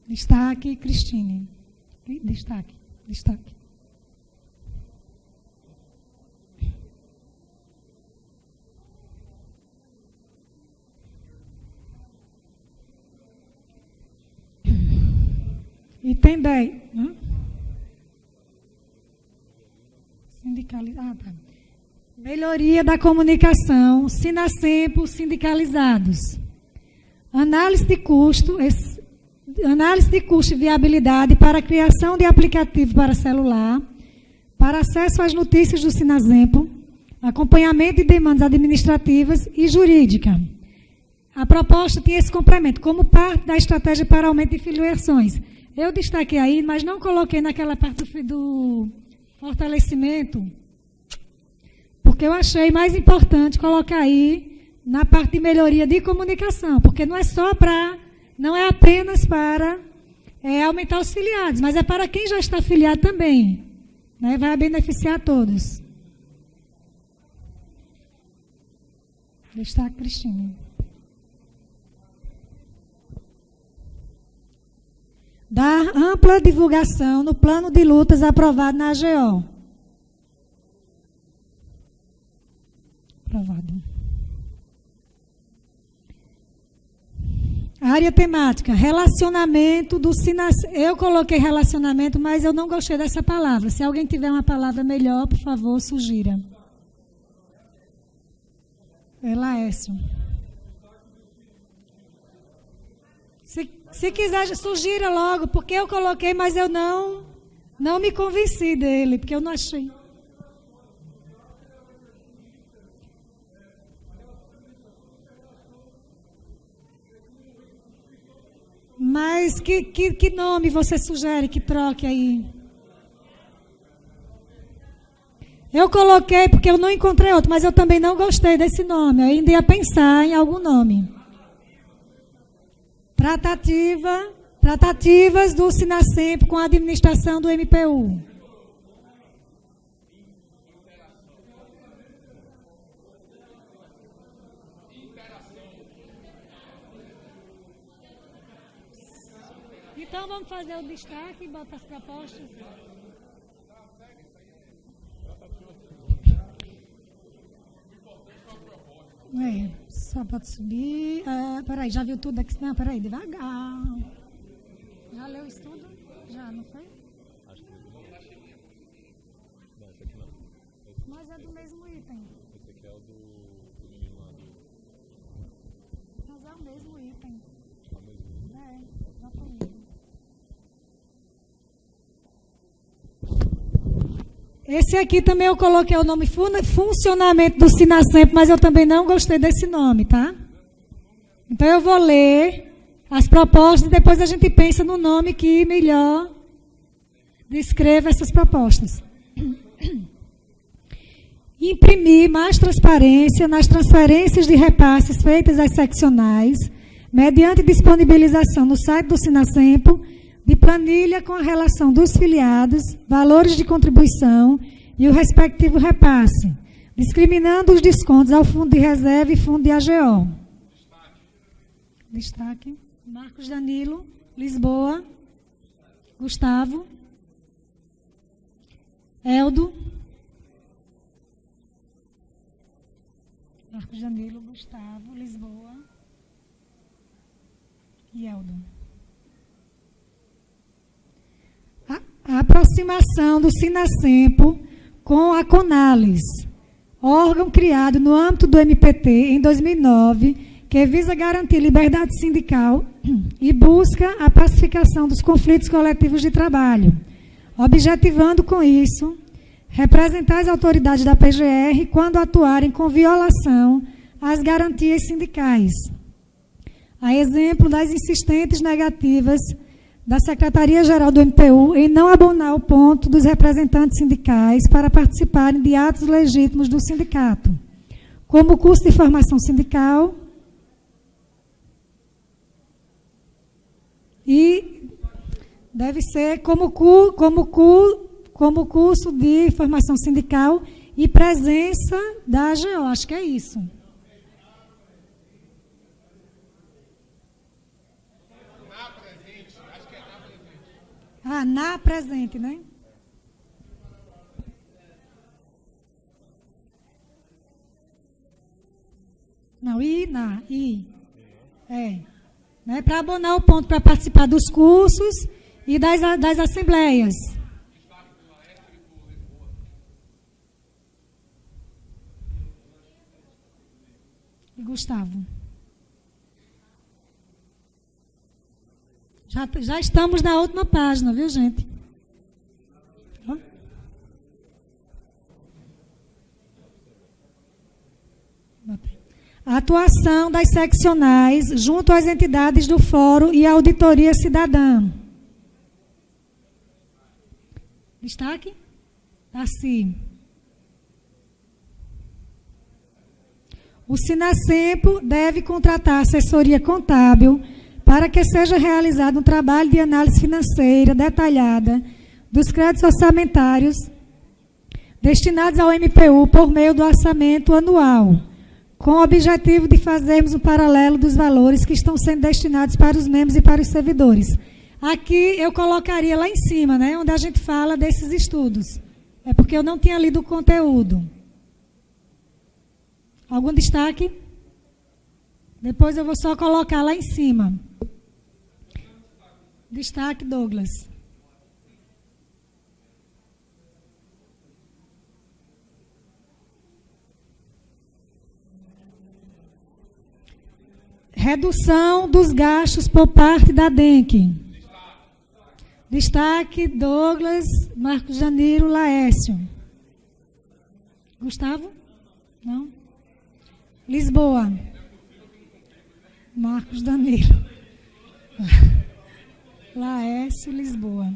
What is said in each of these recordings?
Destaque, Cristine. Destaque. Item 10. Tá. Melhoria da comunicação, Sinasempo sindicalizados. Análise de custo e viabilidade para a criação de aplicativo para celular, para acesso às notícias do Sinasempo, acompanhamento de demandas administrativas e jurídica. A proposta tinha esse complemento, como parte da estratégia para aumento de filiações. Eu destaquei aí, mas não coloquei naquela parte do fortalecimento, porque eu achei mais importante colocar aí na parte de melhoria de comunicação, porque não é apenas para aumentar os filiados, mas é para quem já está filiado também, né? Vai beneficiar todos. Destaque, Cristina. Dar ampla divulgação no plano de lutas aprovado na AGO. Aprovado. Área temática, relacionamento do Sinasempo. Eu coloquei relacionamento, mas eu não gostei dessa palavra. Se alguém tiver uma palavra melhor, por favor, sugira. Laércio. Se quiser, sugira logo, porque eu coloquei, mas eu não me convenci dele, porque eu não achei. Mas que nome você sugere que troque aí? Eu coloquei porque eu não encontrei outro, mas eu também não gostei desse nome. Eu ainda ia pensar em algum nome. Tratativas do Sinasempo com a administração do MPU. Então vamos fazer o destaque e botar as propostas. Só pode subir. Peraí, já viu tudo aqui? Não, peraí, devagar. Já leu isso tudo? Já, não foi? Acho que não. Não, esse aqui não. Mas é do mesmo item. Esse aqui é o do menino lá do... Mas é o mesmo item. É o mesmo item? Exatamente. Esse aqui também eu coloquei o nome funcionamento do Sinasempo, mas eu também não gostei desse nome, tá? Então eu vou ler as propostas e depois a gente pensa no nome que melhor descreva essas propostas. Imprimir mais transparência nas transferências de repasses feitas às seccionais, mediante disponibilização no site do Sinasempo, de planilha com a relação dos filiados, valores de contribuição e o respectivo repasse, discriminando os descontos ao fundo de reserva e fundo de AGO. Destaque. Marcos Danilo, Lisboa, Gustavo, Eldo. Marcos Danilo, Gustavo, Lisboa e Eldo. A aproximação do Sinasempo com a Conalis, órgão criado no âmbito do MPT em 2009, que visa garantir liberdade sindical e busca a pacificação dos conflitos coletivos de trabalho, objetivando com isso representar as autoridades da PGR quando atuarem com violação às garantias sindicais. A exemplo das insistentes negativas da Secretaria-Geral do MPU em não abonar o ponto dos representantes sindicais para participarem de atos legítimos do sindicato, como o curso de formação sindical e deve ser como curso de formação sindical e presença da AGO, acho que é isso. Na presente, né? Não, I. Né? Para abonar o ponto para participar dos cursos e das assembleias. E Gustavo. Já estamos na última página, viu, gente? A atuação das seccionais junto às entidades do Fórum e a Auditoria Cidadã. Destaque? Assim. O Sinasempo deve contratar assessoria contábil para que seja realizado um trabalho de análise financeira detalhada dos créditos orçamentários destinados ao MPU por meio do orçamento anual, com o objetivo de fazermos um paralelo dos valores que estão sendo destinados para os membros e para os servidores. Aqui eu colocaria lá em cima, né, onde a gente fala desses estudos. É porque eu não tinha lido o conteúdo. Algum destaque? Depois eu vou só colocar lá em cima. Destaque, Douglas. Redução dos gastos por parte da DENC. Destaque, Douglas, Marcos Danilo, Laércio. Gustavo? Não? Lisboa. Marcos Danilo. Laércio, Lisboa.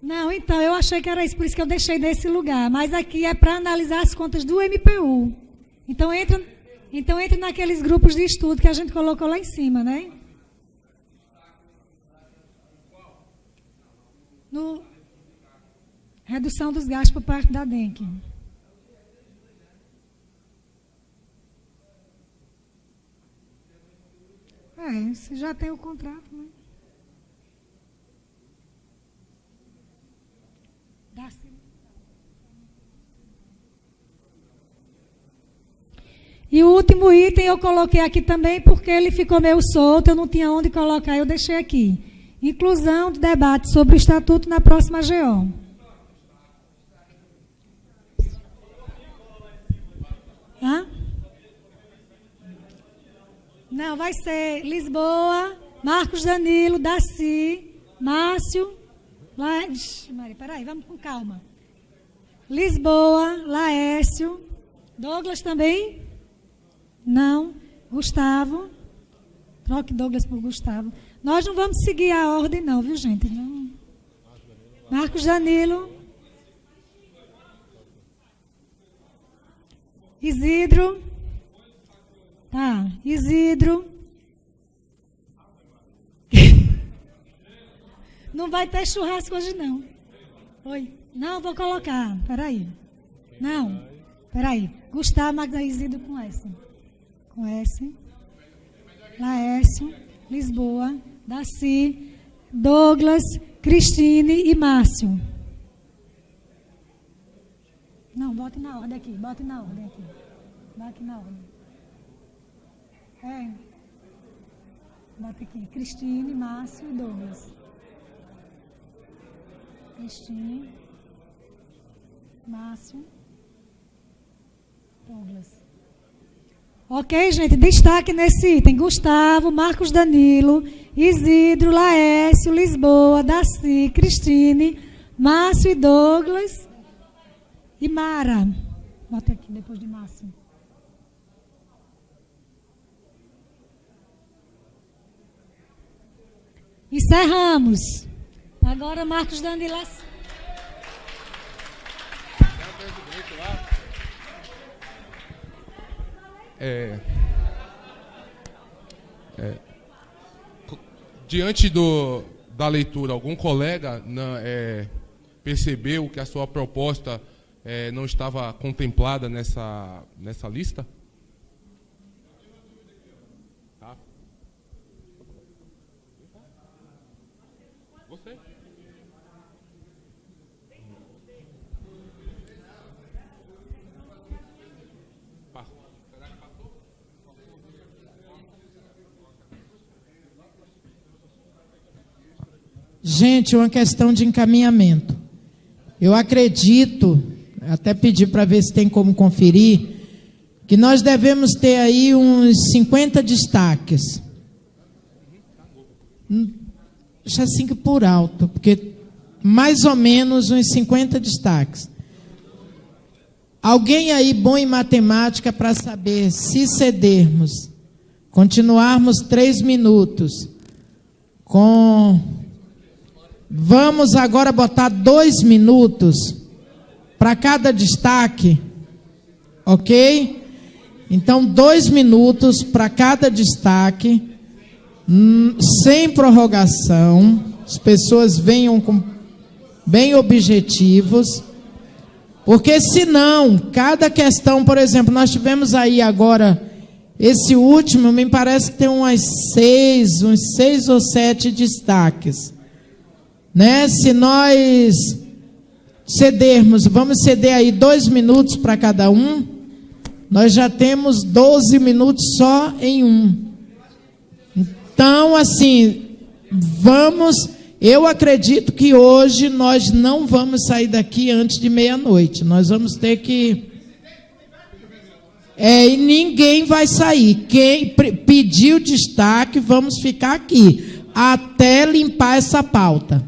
Não, então, eu achei que era isso, por isso que eu deixei nesse lugar. Mas aqui é para analisar as contas do MPU. Então entra naqueles grupos de estudo que a gente colocou lá em cima, né? No redução dos gastos por parte da DENC. Você já tem o contrato, né? E o último item eu coloquei aqui também porque ele ficou meio solto, eu não tinha onde colocar, eu deixei aqui. Inclusão do debate sobre o Estatuto na próxima AGO. Não, vai ser Lisboa, Marcos Danilo, Daci, Márcio, Maria, peraí, vamos com calma. Lisboa, Laércio, Douglas também? Não. Gustavo. Troque Douglas por Gustavo. Nós não vamos seguir a ordem não, viu, gente? Não. Marcos Danilo. Isidro. Tá, Isidro. Não vai ter churrasco hoje, não. Oi. Não, vou colocar. Peraí. Não. Peraí. Gustavo, Magda, Isidro com S. Com S. Laércio, Lisboa, Daci, Douglas, Cristine e Márcio. Não, bote na ordem aqui. Bote na ordem aqui. Bote na ordem. Bota aqui. Cristine, Márcio e Douglas. Cristine, Márcio, Douglas. Ok, gente? Destaque nesse item. Gustavo, Marcos Danilo, Isidro, Laércio, Lisboa, Daci, Cristine, Márcio e Douglas. E Mara. Bota aqui depois de Márcio. Encerramos. Agora Marcos Danilo. Diante da leitura, algum colega percebeu que a sua proposta não estava contemplada nessa lista? Tá. Você? Gente, uma questão de encaminhamento. Eu acredito, até pedi para ver se tem como conferir, que nós devemos ter aí uns 50 destaques. Deixa assim que por alto, porque mais ou menos uns 50 destaques. Alguém aí bom em matemática para saber se cedermos, continuarmos 3 minutos, vamos agora botar 2 minutos para cada destaque, ok? Então, 2 minutos para cada destaque, sem prorrogação, as pessoas venham bem objetivos, porque senão, cada questão, por exemplo, nós tivemos aí agora, esse último, me parece que tem uns 6 ou 7 destaques. Né? Se nós cedermos, vamos ceder aí 2 minutos para cada um, nós já temos 12 minutos só em um. Então, assim, eu acredito que hoje nós não vamos sair daqui antes de meia-noite. Nós vamos ter que... e ninguém vai sair. Quem pediu destaque, vamos ficar aqui até limpar essa pauta.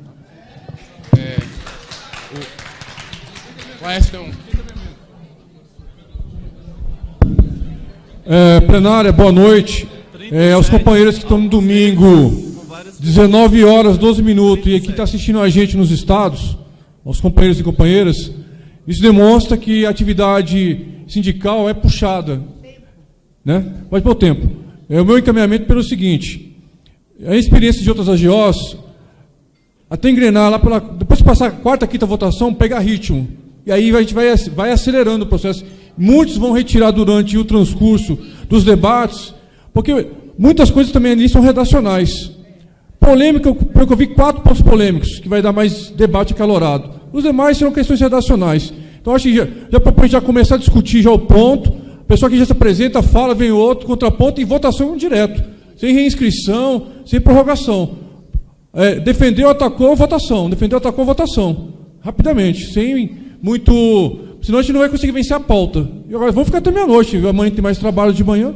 Plenária, boa noite. Aos companheiros que estão no domingo, 19 horas, 12 minutos, e aqui está assistindo a gente nos estados, aos companheiros e companheiras, isso demonstra que a atividade sindical é puxada, né? Mas pelo tempo. O meu encaminhamento pelo seguinte: a experiência de outras AGOs, até engrenar lá, depois de passar a quarta, quinta votação, pegar ritmo. E aí a gente vai acelerando o processo. Muitos vão retirar durante o transcurso dos debates, porque muitas coisas também ali são redacionais. Polêmica, eu vi 4 pontos polêmicos, que vai dar mais debate acalorado. Os demais serão questões redacionais. Então, acho que já para já começar a discutir já o ponto, a pessoa que já se apresenta, fala, vem outro, contraponto, e votação direto, sem reinscrição, sem prorrogação. Defendeu, atacou, votação. Defendeu, atacou, votação. Rapidamente, sem muito... Senão a gente não vai conseguir vencer a pauta. E agora vamos ficar até meia-noite. Amanhã tem mais trabalho de manhã.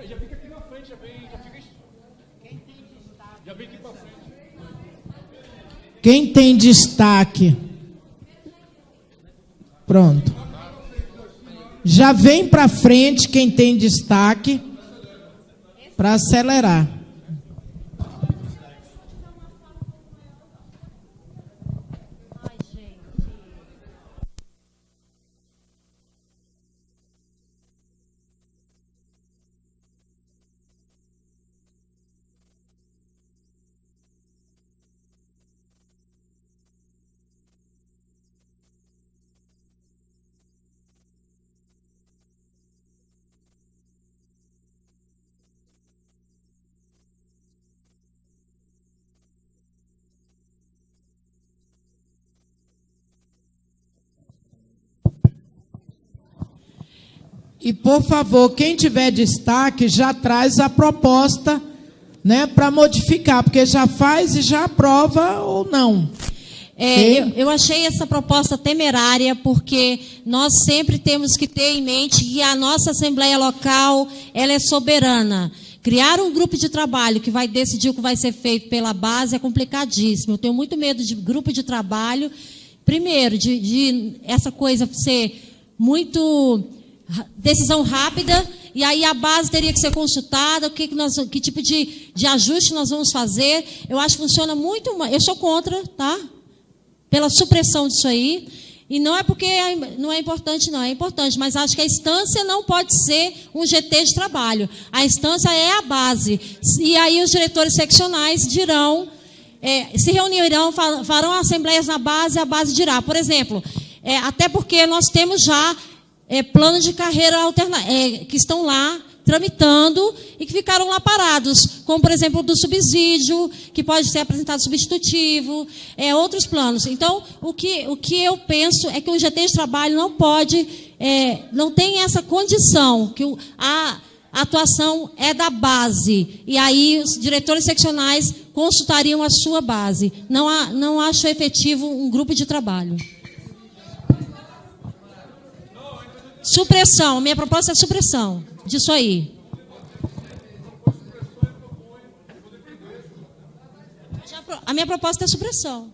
Já fica aqui na frente, já fica... Já vem aqui para frente. Quem tem destaque? Pronto. Já vem para frente quem tem destaque para acelerar. E, por favor, quem tiver destaque, já traz a proposta, né, para modificar, porque já faz e já aprova ou não. Eu achei essa proposta temerária, porque nós sempre temos que ter em mente que a nossa Assembleia Local, ela é soberana. Criar um grupo de trabalho que vai decidir o que vai ser feito pela base é complicadíssimo. Eu tenho muito medo de grupo de trabalho, primeiro, de essa coisa ser muito... decisão rápida, e aí a base teria que ser consultada, que tipo de ajuste nós vamos fazer. Eu acho que funciona muito, eu sou contra, tá? Pela supressão disso aí, e não é porque não é importante, não, é importante, mas acho que a instância não pode ser um GT de trabalho, a instância é a base, e aí os diretores seccionais dirão se reunirão, farão assembleias na base, a base dirá. Por exemplo, até porque nós temos já planos de carreira que estão lá tramitando e que ficaram lá parados, como, por exemplo, do subsídio, que pode ser apresentado substitutivo, outros planos. Então, o que eu penso é que o GT de trabalho não pode, não tem essa condição, que a atuação é da base, e aí os diretores seccionais consultariam a sua base. Não acho efetivo um grupo de trabalho. Supressão, minha proposta é supressão disso aí. A minha proposta é supressão.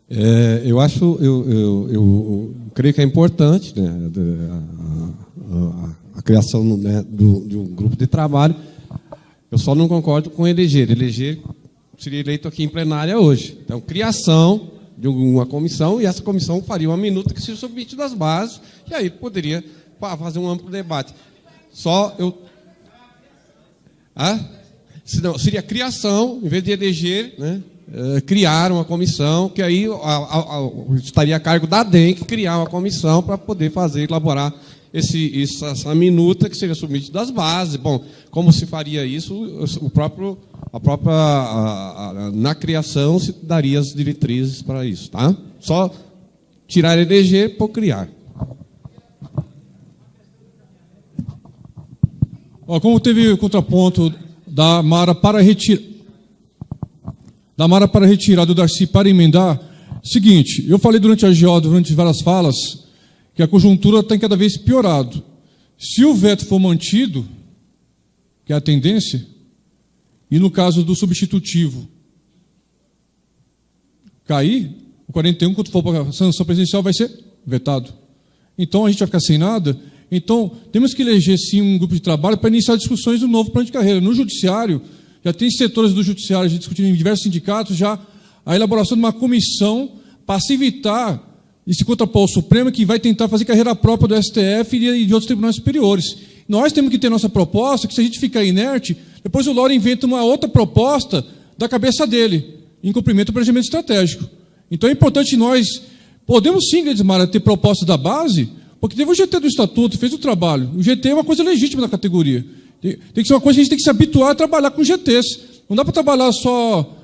Eu creio que é importante, né, a criação, né, de um grupo de trabalho. Eu só não concordo com eleger. Eleger seria eleito aqui em plenária hoje. Então, criação de uma comissão, e essa comissão faria uma minuta que se submete das bases, e aí poderia fazer um amplo debate. Seria criação, em vez de eleger, né, criar uma comissão, que aí estaria a cargo da DEM criar uma comissão para poder elaborar essa minuta que seria submetida das bases. Bom, como se faria isso? Na criação se daria as diretrizes para isso, tá? Só tirar eleger por criar. Como teve o contraponto da Mara para retirar do Darcy para emendar, seguinte, eu falei durante a GO, durante várias falas, que a conjuntura tem cada vez piorado. Se o veto for mantido, que é a tendência, e no caso do substitutivo cair, o 41, quando for para a sanção presidencial, vai ser vetado. Então, a gente vai ficar sem nada. Então, temos que eleger, sim, um grupo de trabalho para iniciar discussões do novo plano de carreira. No judiciário, já tem setores do judiciário, a gente discutindo em diversos sindicatos, já a elaboração de uma comissão para se evitar e se contrapor ao Supremo, que vai tentar fazer carreira própria do STF e de outros tribunais superiores. Nós temos que ter nossa proposta, que se a gente ficar inerte, depois o Lora inventa uma outra proposta da cabeça dele, em cumprimento do planejamento estratégico. Então é importante nós, podemos sim, Gledismara, ter propostas da base, porque teve o GT do Estatuto, fez o trabalho. O GT é uma coisa legítima da categoria. Tem que ser uma coisa que a gente tem que se habituar a trabalhar com GTs. Não dá para trabalhar só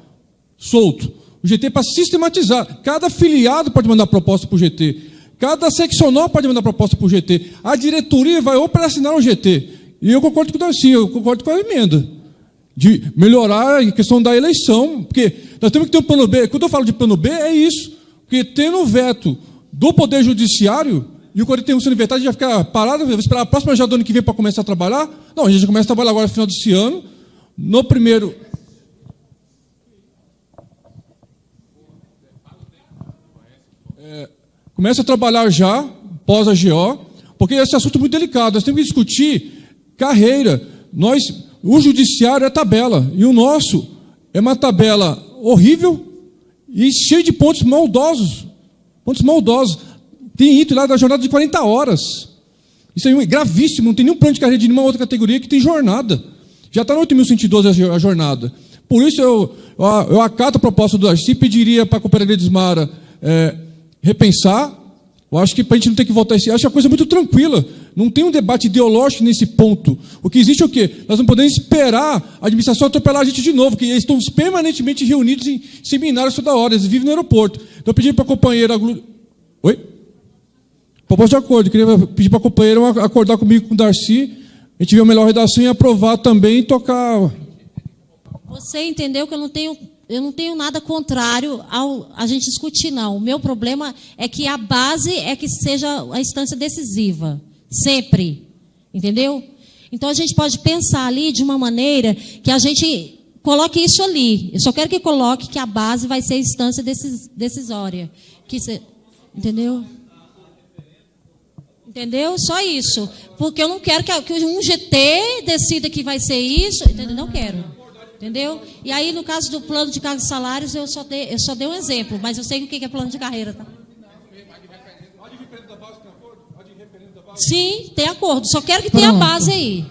solto. O GT é para sistematizar. Cada filiado pode mandar proposta para o GT. Cada seccional pode mandar proposta para o GT. A diretoria vai operacionar o GT. E eu concordo com o Darcy, eu concordo com a emenda. De melhorar a questão da eleição. Porque nós temos que ter um plano B. Quando eu falo de plano B, é isso. Porque tendo o veto do Poder Judiciário, e o 41 sendo vetado, a gente vai ficar parado, vai esperar a próxima já do ano que vem para começar a trabalhar? Não, a gente já começa a trabalhar agora no final desse ano. No primeiro... Começa a trabalhar já, pós a GO, porque esse assunto é muito delicado. Nós temos que discutir carreira. O judiciário é tabela, e o nosso é uma tabela horrível e cheio de pontos maldosos. Pontos maldosos. Tem item lá da jornada de 40 horas. Isso é gravíssimo, não tem nenhum plano de carreira de nenhuma outra categoria que tem jornada. Já está no 8.112 a jornada. Por isso eu acato a proposta do Darcy, pediria para a companheira Gledismara repensar. Eu acho que para a gente não ter que voltar acho que a coisa é muito tranquila. Não tem um debate ideológico nesse ponto. O que existe é o quê? Nós não podemos esperar a administração atropelar a gente de novo, porque eles estão permanentemente reunidos em seminários toda hora, eles vivem no aeroporto. Então eu pedi para a companheira... Oi? Proposta de acordo. Eu queria pedir para a companheira acordar comigo com o Darcy, a gente ver a melhor redação e aprovar também e tocar... Você entendeu que eu não tenho nada contrário a gente discutir, não. O meu problema é que a base é que seja a instância decisiva. Sempre. Entendeu? Então, a gente pode pensar ali de uma maneira que a gente coloque isso ali. Eu só quero que coloque que a base vai ser a instância decisória. Entendeu? Entendeu? Só isso. Porque eu não quero que um GT decida que vai ser isso. Entendeu? Não quero. Entendeu? E aí, no caso do plano de cargos e salários, eu só dei um exemplo, mas eu sei o que é plano de carreira, tá? Sim, tem acordo. Só quero que tenha a Pronto. base aí.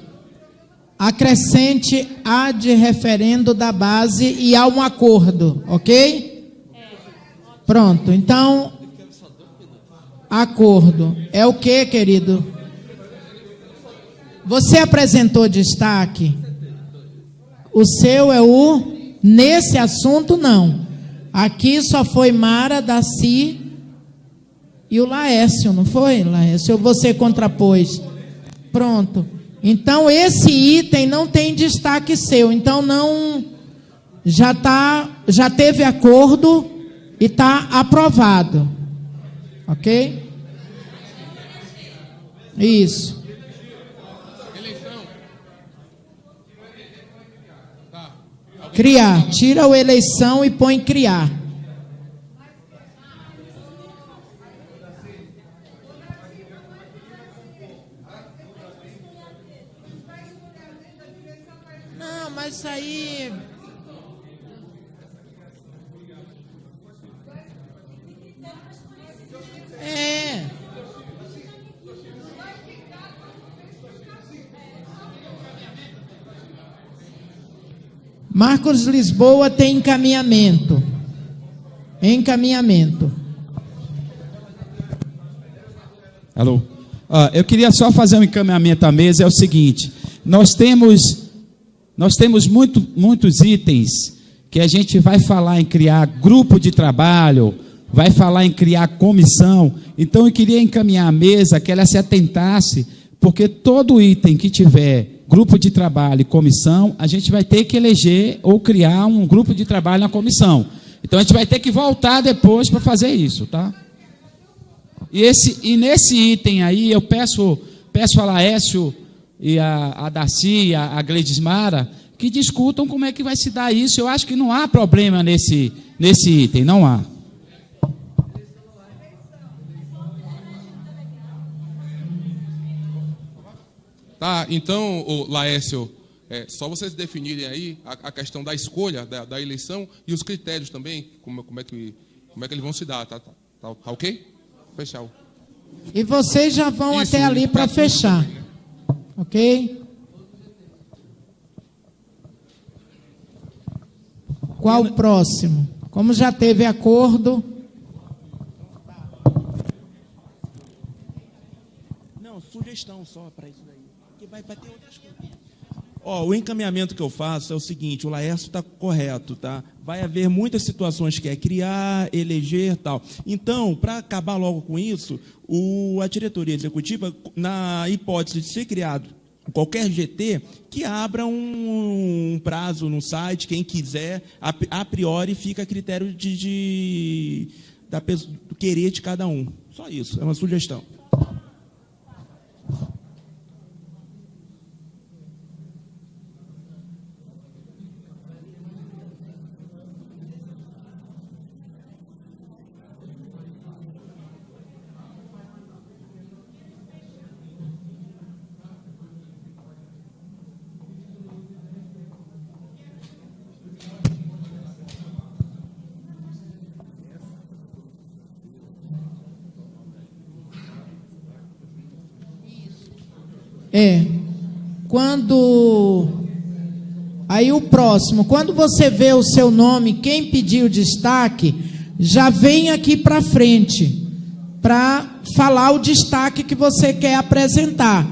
Acrescente a de referendo da base e há um acordo, ok? Pronto, então, acordo. É o que, querido? Você apresentou destaque? O seu é o... Nesse assunto, não. Aqui só foi Mara, Daci e o Laércio, não foi, Laércio? Você contrapôs. Pronto. Então, esse item não tem destaque seu. Então, não... Já teve acordo e está aprovado. Ok? Isso. Criar. Tira o eleição e põe criar. Não, mas isso aí... É. Marcos Lisboa tem encaminhamento. Encaminhamento. Alô? Eu queria só fazer um encaminhamento à mesa. É o seguinte: nós temos muitos itens que a gente vai falar em criar grupo de trabalho, vai falar em criar comissão. Então eu queria encaminhar à mesa que ela se atentasse, porque todo item que tiver grupo de trabalho e comissão, a gente vai ter que eleger ou criar um grupo de trabalho na comissão. Então a gente vai ter que voltar depois para fazer isso, tá? E nesse item aí, eu peço a Laércio e a Daci, a Gleidismara, que discutam como é que vai se dar isso. Eu acho que não há problema nesse item, não há. Tá, então, Laércio, só vocês definirem aí a questão da escolha, da eleição e os critérios também, como é que eles vão se dar, tá ok? Fechar. E vocês já vão Isso, até ali para tá fechar. Ok? Qual o próximo? Como já teve acordo... Não, sugestão só para isso daí. Que vai ter outras coisas. O encaminhamento que eu faço é o seguinte: o Laércio está correto, tá? Vai haver muitas situações que é criar, eleger, tal. Então, para acabar logo com isso, a diretoria executiva, na hipótese de ser criado qualquer GT, que abra um prazo no site, quem quiser, a priori fica a critério do querer de cada um. Só isso, é uma sugestão. Aí o próximo, quando você vê o seu nome, quem pediu destaque, já vem aqui para frente, para falar o destaque que você quer apresentar.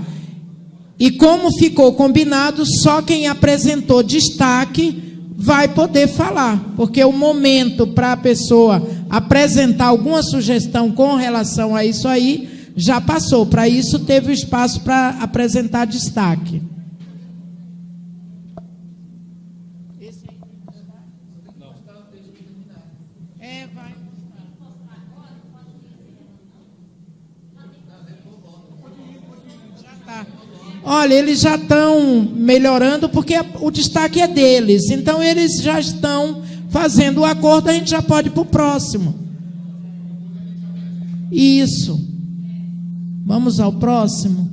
E como ficou combinado, só quem apresentou destaque vai poder falar, porque o momento para a pessoa apresentar alguma sugestão com relação a isso aí, já passou. Para isso, teve o espaço para apresentar destaque. Vai. Já tá. Olha, eles já estão melhorando, porque o destaque é deles. Então, eles já estão fazendo o acordo, a gente já pode ir para o próximo. Isso. Vamos ao próximo.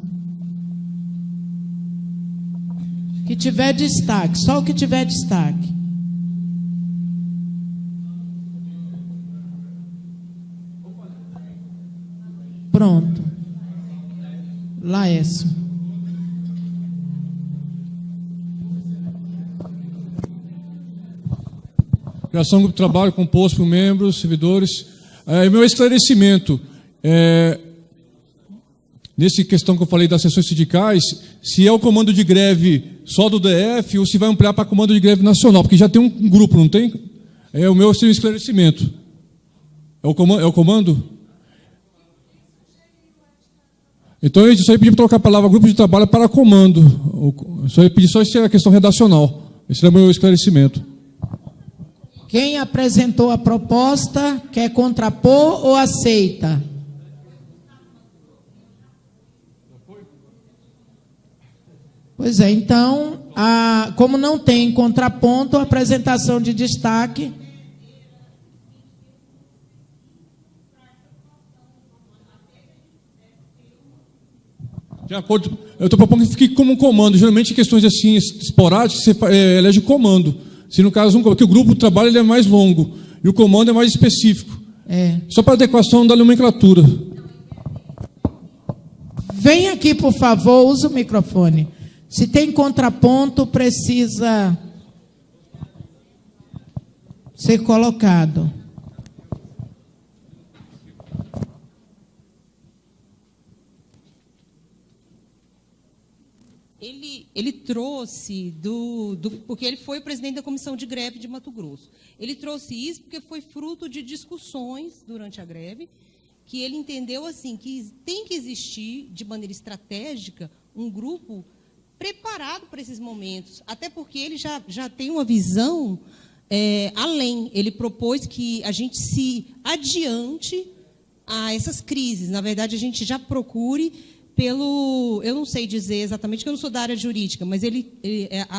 Que tiver destaque, só o que tiver destaque. Pronto. Laércio. Criação do grupo de trabalho composto por membros, servidores. Meu esclarecimento, nessa questão que eu falei das sessões sindicais, se é o comando de greve só do DF ou se vai ampliar para comando de greve nacional, porque já tem um grupo, não tem? É o meu esclarecimento. É o comando? Então, eu só ia pedir para trocar a palavra grupo de trabalho para comando. Só ia pedir só essa questão redacional. Esse é o meu esclarecimento. Quem apresentou a proposta quer contrapor ou aceita? Pois é, então, como não tem contraponto, a apresentação de destaque. De acordo, eu estou propondo que fique como um comando. Geralmente, questões assim esporádicas, você elege comando. Se no caso, porque o grupo de trabalho ele é mais longo e o comando é mais específico. Só para adequação da nomenclatura. Vem aqui, por favor, usa o microfone. Se tem contraponto, precisa ser colocado. Ele trouxe porque ele foi o presidente da comissão de greve de Mato Grosso. Ele trouxe isso porque foi fruto de discussões durante a greve, que ele entendeu assim que tem que existir de maneira estratégica um grupo preparado para esses momentos, até porque ele já tem uma visão além. Ele propôs que a gente se adiante a essas crises. Na verdade, a gente já procure eu não sei dizer exatamente, porque eu não sou da área jurídica, mas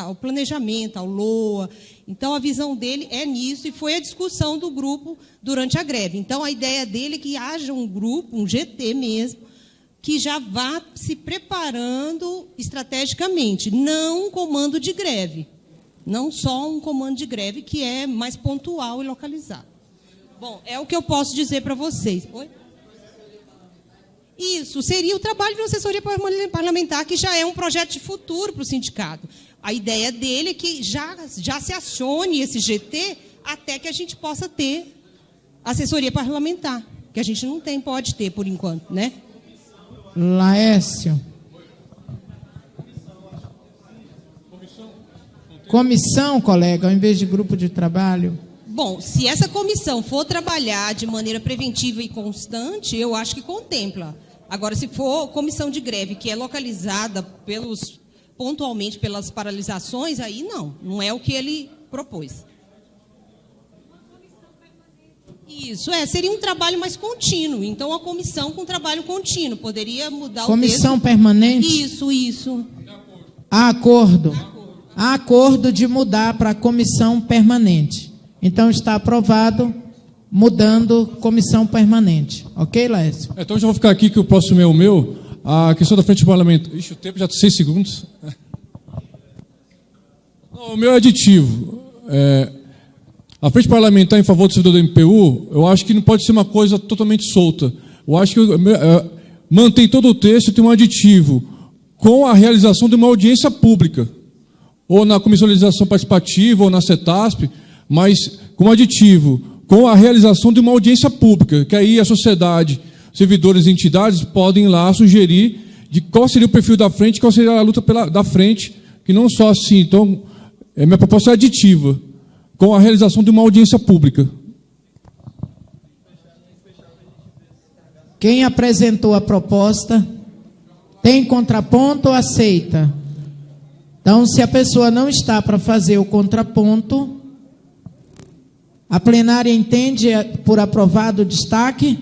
o planejamento, ao LOA. Então, a visão dele é nisso, e foi a discussão do grupo durante a greve. Então, a ideia dele é que haja um grupo, um GT mesmo, que já vá se preparando estrategicamente, não um comando de greve, não só um comando de greve que é mais pontual e localizado. Bom, é o que eu posso dizer para vocês. Oi? Isso seria o trabalho de uma assessoria parlamentar, que já é um projeto de futuro para o sindicato. A ideia dele é que já se acione esse GT até que a gente possa ter assessoria parlamentar, que a gente não tem, pode ter por enquanto, né? Laércio. Comissão, colega, ao invés de grupo de trabalho. Bom, se essa comissão for trabalhar de maneira preventiva e constante, eu acho que contempla. Agora, se for comissão de greve que é localizada pontualmente pelas paralisações, aí não é o que ele propôs. Isso, seria um trabalho mais contínuo. Então, a comissão com trabalho contínuo poderia mudar o texto. Comissão permanente? Isso. Há acordo. Há acordo de mudar para a comissão permanente. Então, está aprovado, mudando comissão permanente. Ok, Laércio? Então, já vou ficar aqui, que o próximo é o meu. A questão da frente parlamentar. Ixi, o tempo já tem 6 segundos. Não, o meu é aditivo. A frente parlamentar em favor do servidor do MPU, eu acho que não pode ser uma coisa totalmente solta. Eu acho que mantém todo o texto, tem um aditivo, com a realização de uma audiência pública, ou na Comissão de Legislação Participativa, ou na CETASP, mas como aditivo, com a realização de uma audiência pública, que aí a sociedade, servidores e entidades podem ir lá sugerir de qual seria o perfil da frente, qual seria a luta da frente, que não só assim. Então, minha proposta é aditiva, com a realização de uma audiência pública. Quem apresentou a proposta tem contraponto ou aceita? Então, se a pessoa não está para fazer o contraponto, a plenária entende por aprovado o destaque?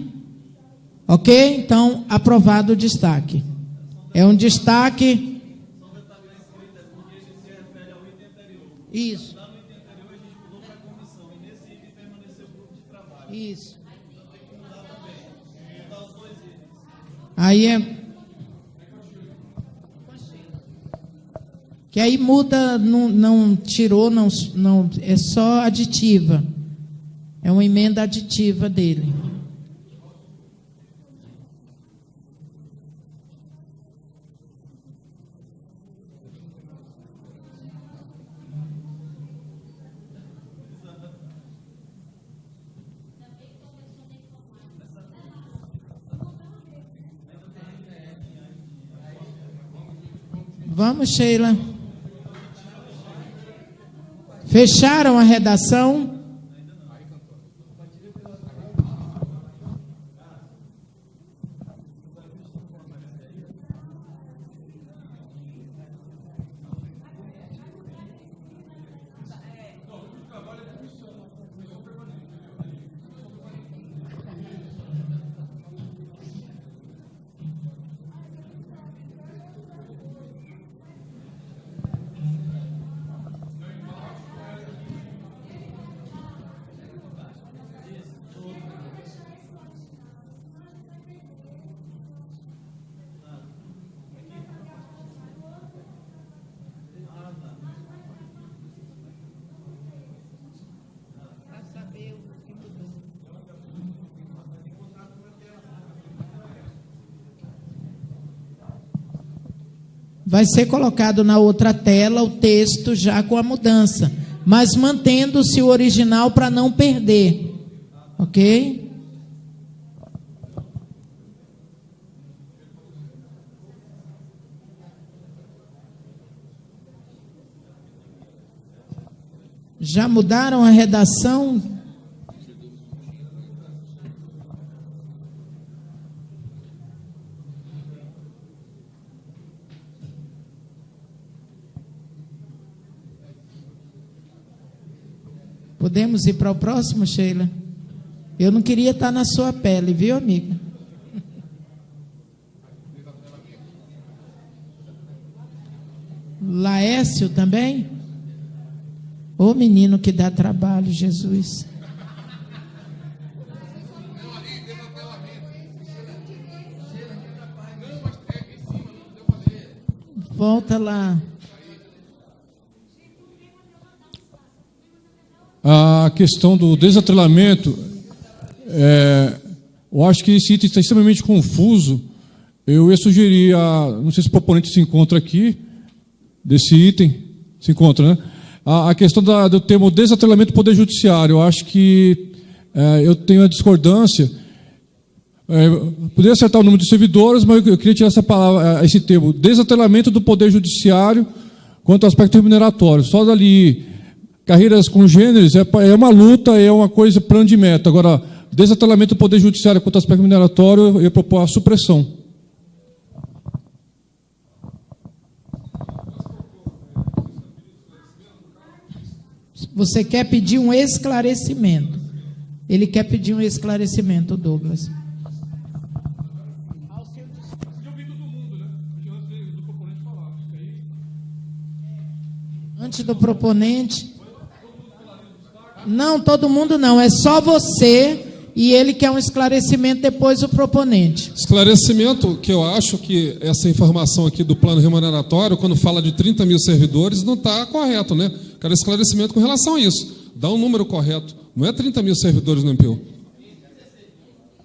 Ok? Então, aprovado o destaque. É um destaque. Isso. Isso. Aí que aí muda, não tirou, não, é só aditiva. É uma emenda aditiva dele. Vamos, Sheila. Fecharam a redação? Vai ser colocado na outra tela o texto já com a mudança, mas mantendo-se o original para não perder. Ok? Já mudaram a redação? Podemos ir para o próximo, Sheila? Eu não queria estar na sua pele, viu, amiga? Laércio também? Ô menino que dá trabalho, Jesus. Volta lá. A questão do desatrelamento, eu acho que esse item está extremamente confuso. Eu ia sugerir, não sei se o proponente se encontra aqui, desse item, se encontra, né? A questão do termo desatrelamento do Poder Judiciário, eu acho que eu tenho a discordância. Poderia acertar o número de servidores, mas eu queria tirar essa palavra, esse termo, desatrelamento do Poder Judiciário quanto ao aspecto remuneratório. Só dali... Carreiras congêneres é uma luta, é uma coisa, plano de meta. Agora, desatrelamento do Poder Judiciário quanto ao aspecto mineratório, eu ia propor a supressão. Você quer pedir um esclarecimento. Ele quer pedir um esclarecimento, Douglas. Antes do proponente... Não, todo mundo não, é só você e ele quer um esclarecimento, depois o proponente. Esclarecimento que eu acho que essa informação aqui do plano remuneratório, quando fala de 30 mil servidores, não está correto, né? Quero esclarecimento com relação a isso. Dá um número correto, não é 30 mil servidores no MPU.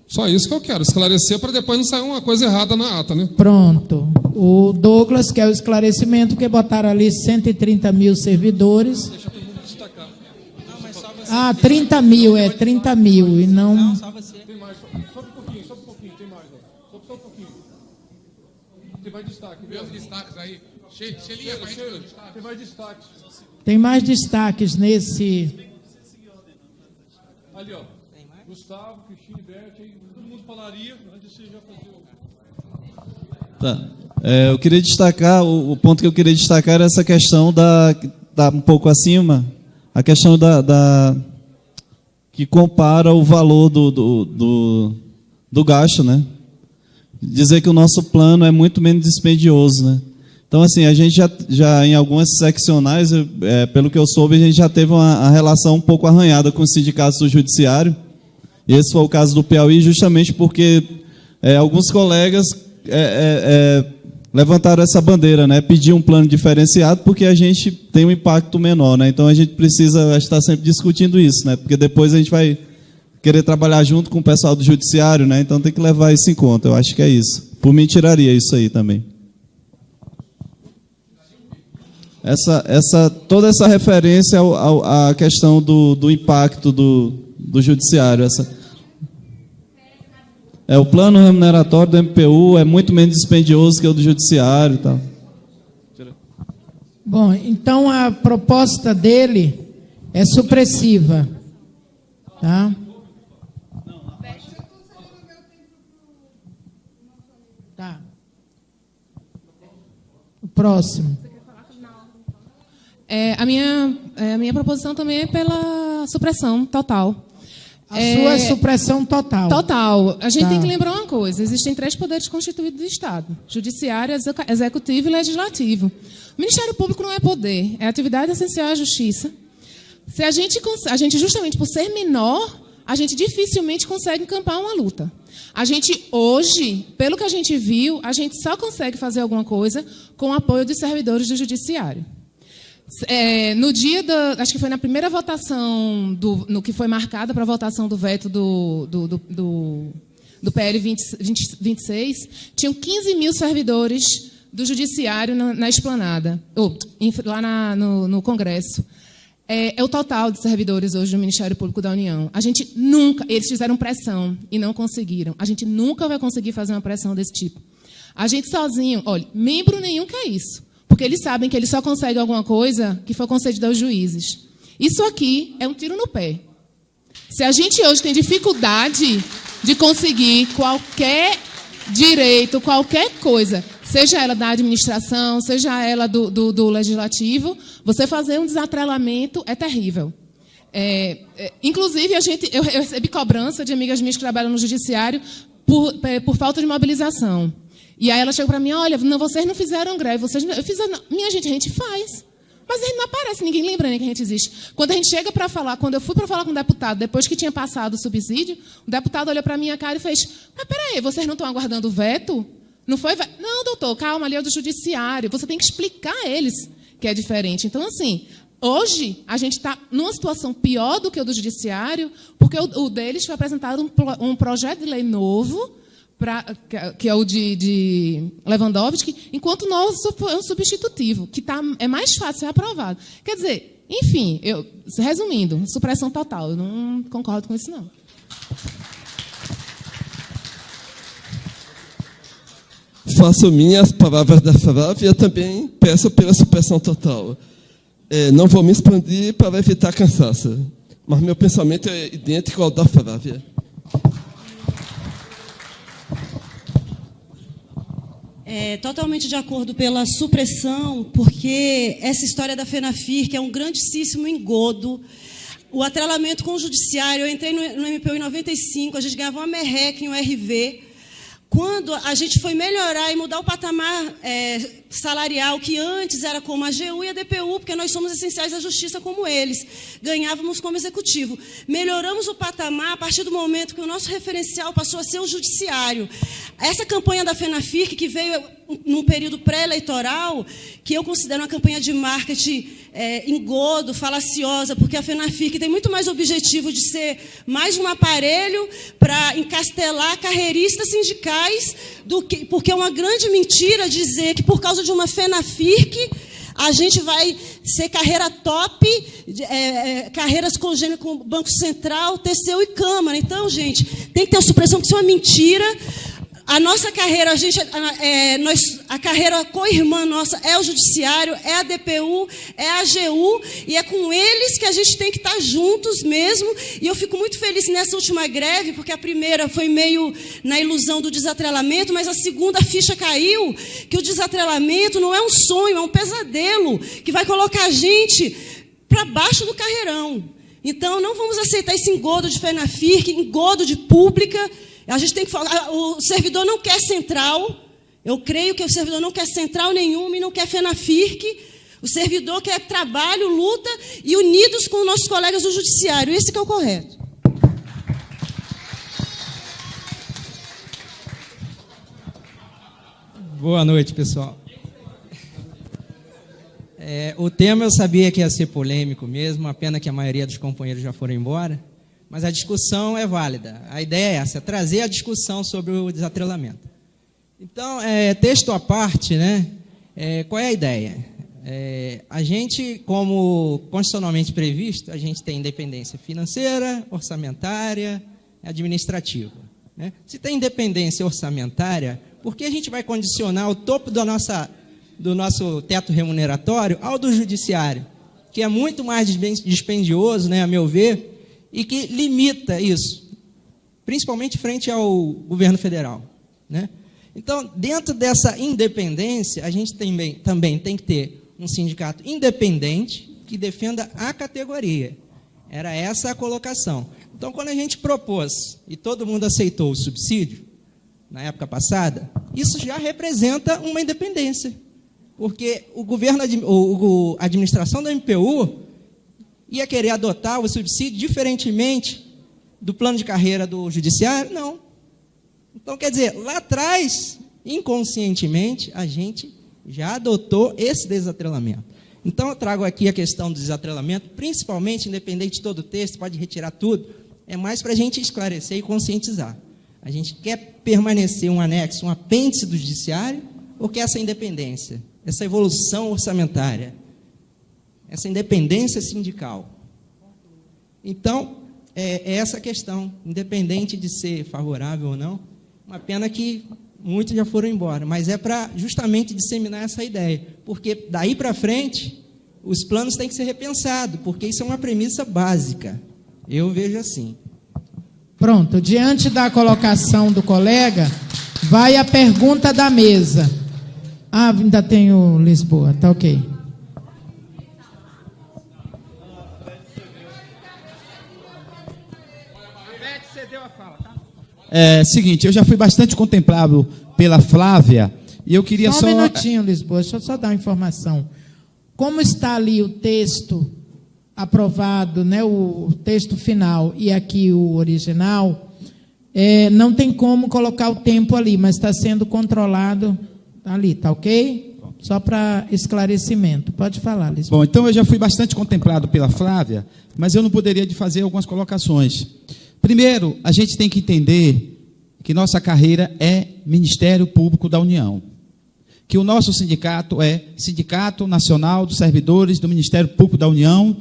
Só isso que eu quero, esclarecer para depois não sair uma coisa errada na ata, né? Pronto. O Douglas quer o esclarecimento, porque botaram ali 130 mil servidores. Deixa todo mundo destacar. 30 mil, 30 mil, e não... Não, só você. Tem mais, só um pouquinho, tem mais. Só um pouquinho. Tem mais destaque. Vê os destaques aí. Sheila, tem mais destaques. Tem mais destaques nesse... Ali, ó. Gustavo, Cristina, Beth, todo mundo falaria antes de você já fazer o... Tá. Eu queria destacar, o ponto que eu queria destacar era essa questão da um pouco acima, a questão que compara o valor do gasto, né? Dizer que o nosso plano é muito menos dispendioso, né? Então, assim, a gente já em algumas seccionais, pelo que eu soube, a gente já teve uma relação um pouco arranhada com os sindicatos do judiciário. Esse foi o caso do Piauí, justamente porque alguns colegas levantaram essa bandeira, né? Pedir um plano diferenciado, porque a gente tem um impacto menor, né? Então a gente precisa estar sempre discutindo isso, né? Porque depois a gente vai querer trabalhar junto com o pessoal do judiciário, né? Então tem que levar isso em conta. Eu acho que é isso. Por mim, tiraria isso aí também. Toda essa referência à questão do impacto do judiciário, o plano remuneratório do MPU é muito menos dispendioso que o do judiciário e tal. Bom, então a proposta dele é supressiva. Tá? Tá. O próximo. A minha proposição também é pela supressão total. A sua é supressão total. Total. A gente Tá. tem que lembrar uma coisa. Existem 3 poderes constituídos do Estado. Judiciário, Executivo e Legislativo. O Ministério Público não é poder. É atividade essencial à Justiça. Se a gente, justamente por ser menor, a gente dificilmente consegue encampar uma luta. A gente, hoje, pelo que a gente viu, a gente só consegue fazer alguma coisa com o apoio dos servidores do Judiciário. No dia acho que foi na primeira votação, no que foi marcada para a votação do veto do PL 26, tinham 15 mil servidores do Judiciário na esplanada, lá no Congresso. É o total de servidores hoje do Ministério Público da União. A gente nunca... Eles fizeram pressão e não conseguiram. A gente nunca vai conseguir fazer uma pressão desse tipo. A gente sozinho... Olha, membro nenhum quer isso. Porque eles sabem que eles só conseguem alguma coisa que for concedida aos juízes. Isso aqui é um tiro no pé. Se a gente hoje tem dificuldade de conseguir qualquer direito, qualquer coisa, seja ela da administração, seja ela do legislativo, você fazer um desatrelamento é terrível. Inclusive, eu recebi cobrança de amigas minhas que trabalham no judiciário por falta de mobilização. E aí ela chegou para mim, olha, vocês não fizeram greve, eu fiz, minha gente, a gente faz. Mas a gente não aparece, ninguém lembra nem que a gente existe. Quando a gente chega para falar, quando eu fui para falar com o deputado, depois que tinha passado o subsídio, o deputado olhou para a minha cara e fez, mas peraí, vocês não estão aguardando o veto? Não foi veto? Não, doutor, calma, ali é do judiciário. Você tem que explicar a eles que é diferente. Então, assim, hoje a gente está numa situação pior do que o do judiciário, porque o deles foi apresentado um projeto de lei novo, que é o de Lewandowski, enquanto o nosso é um substitutivo, que é mais fácil ser aprovado. Quer dizer, enfim, resumindo, supressão total. Eu não concordo com isso, não. Faço minhas palavras da Flávia e também peço pela supressão total. Não vou me expandir para evitar cansaço, mas meu pensamento é idêntico ao da Flávia. Totalmente de acordo pela supressão, porque essa história da FENAFIR, que é um grandíssimo engodo, o atrelamento com o judiciário, eu entrei no MPU em 95, a gente ganhava uma merreca em um RV. Quando a gente foi melhorar e mudar o patamar salarial, que antes era como a AGU e a DPU, porque nós somos essenciais à justiça como eles, ganhávamos como executivo. Melhoramos o patamar a partir do momento que o nosso referencial passou a ser o judiciário. Essa campanha da FENAFIR, que veio num período pré-eleitoral, que eu considero uma campanha de marketing engodo, falaciosa, porque a FENAFIR tem muito mais objetivo de ser mais um aparelho para encastelar carreiristas sindicais, porque é uma grande mentira dizer que, por causa de uma FENAFIR, a gente vai ser carreira top, carreiras congênias com o Banco Central, TCU e Câmara. Então, gente, tem que ter uma supressão, que isso é uma mentira. A nossa carreira, a carreira co-irmã nossa é o Judiciário, é a DPU, é a AGU, e é com eles que a gente tem que estar juntos mesmo. E eu fico muito feliz nessa última greve, porque a primeira foi meio na ilusão do desatrelamento, mas a segunda ficha caiu, que o desatrelamento não é um sonho, é um pesadelo, que vai colocar a gente para baixo do carreirão. Então, não vamos aceitar esse engodo de FENAFIR, engodo de pública. A gente tem que falar, o servidor não quer central, eu creio que o servidor não quer central nenhuma e não quer FENAFIR, o servidor quer trabalho, luta e unidos com nossos colegas do judiciário, esse que é o correto. Boa noite, pessoal. O tema eu sabia que ia ser polêmico mesmo, a pena que a maioria dos companheiros já foram embora. Mas a discussão é válida. A ideia é essa, trazer a discussão sobre o desatrelamento. Então, texto à parte, né? Qual é a ideia? A gente, como constitucionalmente previsto, a gente tem independência financeira, orçamentária, administrativa. Né? Se tem independência orçamentária, por que a gente vai condicionar o topo da nossa do nosso teto remuneratório ao do judiciário, que é muito mais dispendioso, né, a meu ver, e que limita isso, principalmente frente ao governo federal, né? Então, dentro dessa independência, a gente também tem que ter um sindicato independente que defenda a categoria. Era essa a colocação. Então, quando a gente propôs, e todo mundo aceitou o subsídio, na época passada, isso já representa uma independência. Porque o governo, a administração da MPU ia querer adotar o subsídio diferentemente do plano de carreira do judiciário? Não. Então, quer dizer, lá atrás, inconscientemente, a gente já adotou esse desatrelamento. Então, eu trago aqui a questão do desatrelamento, principalmente, independente de todo o texto, pode retirar tudo, é mais para a gente esclarecer e conscientizar. A gente quer permanecer um anexo, um apêndice do judiciário, ou quer essa independência, essa evolução orçamentária, essa independência sindical? Então, é essa a questão, independente de ser favorável ou não. Uma pena que muitos já foram embora, mas é para justamente disseminar essa ideia, porque daí para frente os planos têm que ser repensados, porque isso é uma premissa básica. Eu vejo assim. Pronto, diante da colocação do colega, vai a pergunta da mesa. Ah, ainda tem o Lisboa, tá ok. Seguinte, eu já fui bastante contemplado pela Flávia, e eu queria só... Um minutinho, Lisboa, deixa eu só dar uma informação. Como está ali o texto aprovado, né, o texto final, e aqui o original, não tem como colocar o tempo ali, mas está sendo controlado ali, tá ok? Só para esclarecimento. Pode falar, Lisboa. Bom, então eu já fui bastante contemplado pela Flávia, mas eu não poderia de fazer algumas colocações. Primeiro, a gente tem que entender que nossa carreira é Ministério Público da União, que o nosso sindicato é Sindicato Nacional dos Servidores do Ministério Público da União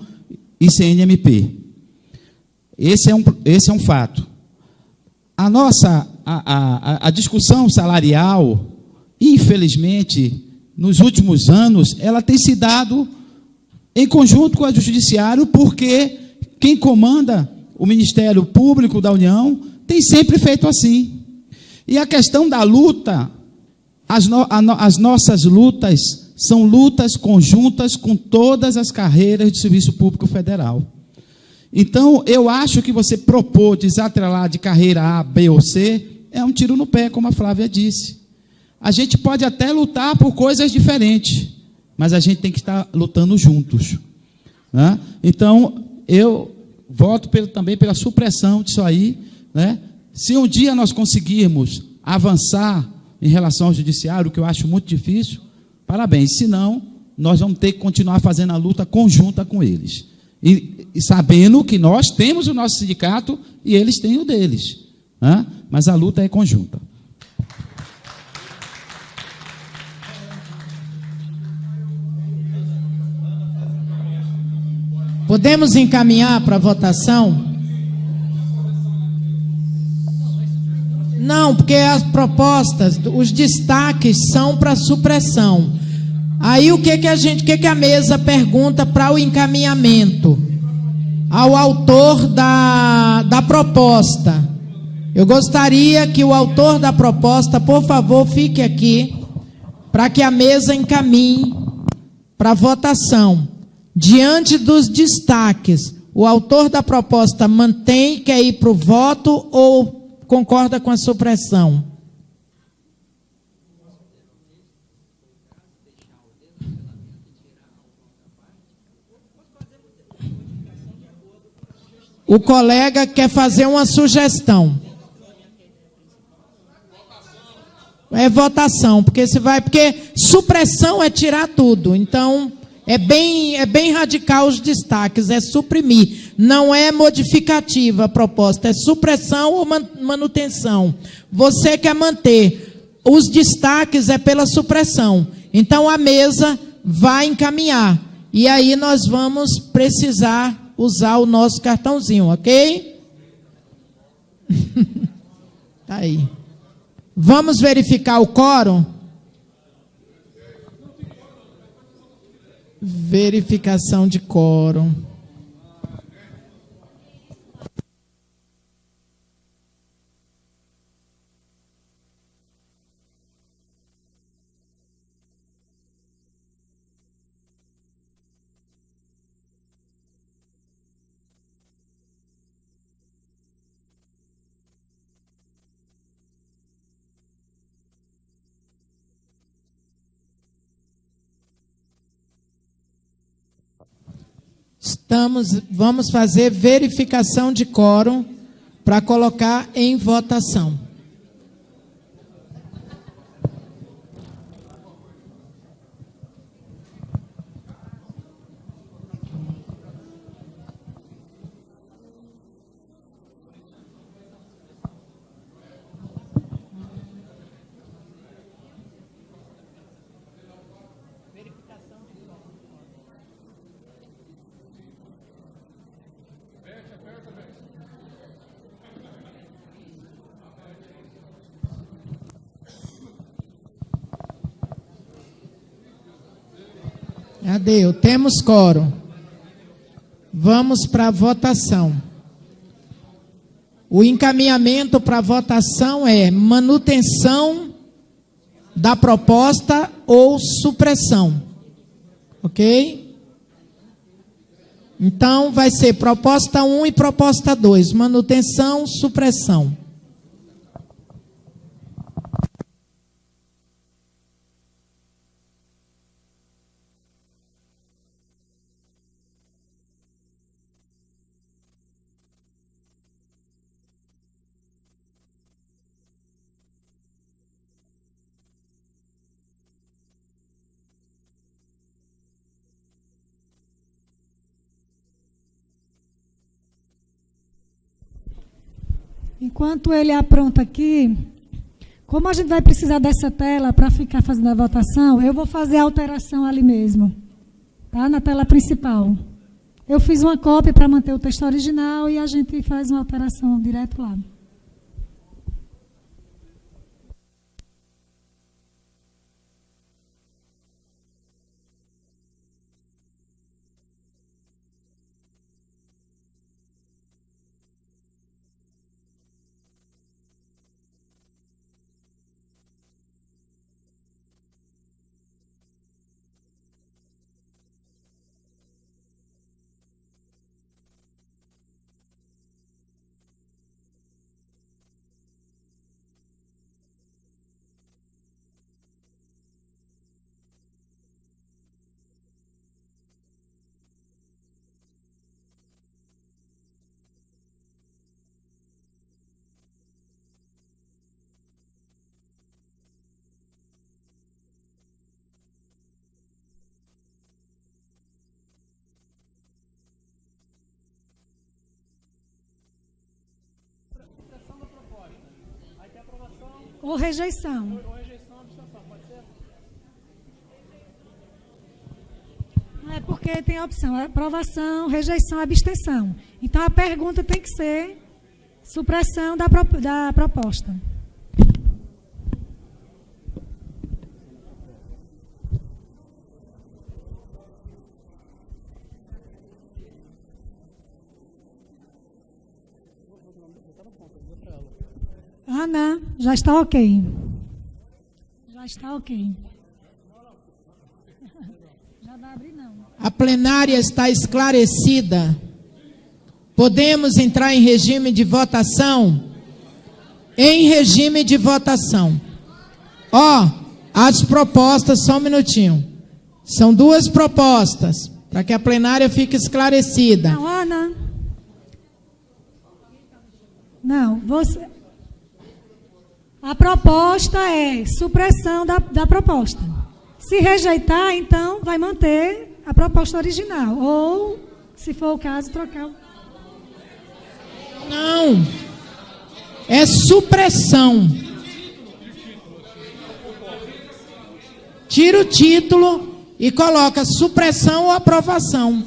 e CNMP. Esse é um fato. A discussão salarial, infelizmente, nos últimos anos, ela tem se dado em conjunto com a do Judiciário, porque quem comanda o Ministério Público da União tem sempre feito assim. E a questão da luta, as nossas lutas são lutas conjuntas com todas as carreiras do Serviço Público Federal. Então, eu acho que você propor desatrelar de carreira A, B ou C é um tiro no pé, como a Flávia disse. A gente pode até lutar por coisas diferentes, mas a gente tem que estar lutando juntos, né? Então, eu voto também pela supressão disso aí, né? Se um dia nós conseguirmos avançar em relação ao judiciário, o que eu acho muito difícil, parabéns. Se não, nós vamos ter que continuar fazendo a luta conjunta com eles. E sabendo que nós temos o nosso sindicato e eles têm o deles, né? Mas a luta é conjunta. Podemos encaminhar para a votação? Não, porque as propostas, os destaques são para supressão. Aí o que a mesa pergunta para o encaminhamento? Ao autor da proposta. Eu gostaria que o autor da proposta, por favor, fique aqui, para que a mesa encaminhe para votação. Diante dos destaques, o autor da proposta quer ir para o voto ou concorda com a supressão? O colega quer fazer uma sugestão. É votação, porque supressão é tirar tudo. Então, é bem radical os destaques, é suprimir. Não é modificativa a proposta, é supressão ou manutenção. Você quer manter. Os destaques é pela supressão. Então, a mesa vai encaminhar. E aí nós vamos precisar usar o nosso cartãozinho, ok? Tá aí. Vamos verificar o quórum? Verificação de quórum. Vamos fazer verificação de quórum para colocar em votação. Adeu, temos quórum. Vamos para a votação. O encaminhamento para a votação é manutenção da proposta ou supressão. Ok? Então, vai ser proposta 1 e proposta 2. Manutenção, supressão. Enquanto ele apronta aqui, como a gente vai precisar dessa tela para ficar fazendo a votação, eu vou fazer a alteração ali mesmo, tá? Na tela principal. Eu fiz uma cópia para manter o texto original e a gente faz uma alteração direto lá. Ou rejeição. É porque tem a opção, aprovação, rejeição, abstenção. Então a pergunta tem que ser supressão da proposta. Ana, já está ok. Já está ok. Já dá abrir não. A plenária está esclarecida. Podemos entrar em regime de votação? Em regime de votação. As propostas, só um minutinho. São duas propostas, para que a plenária fique esclarecida. Não, Ana. Não, você... A proposta é supressão da proposta. Se rejeitar, então, vai manter a proposta original. Ou, se for o caso, trocar. Não. É supressão. Tira o título e coloca supressão ou aprovação.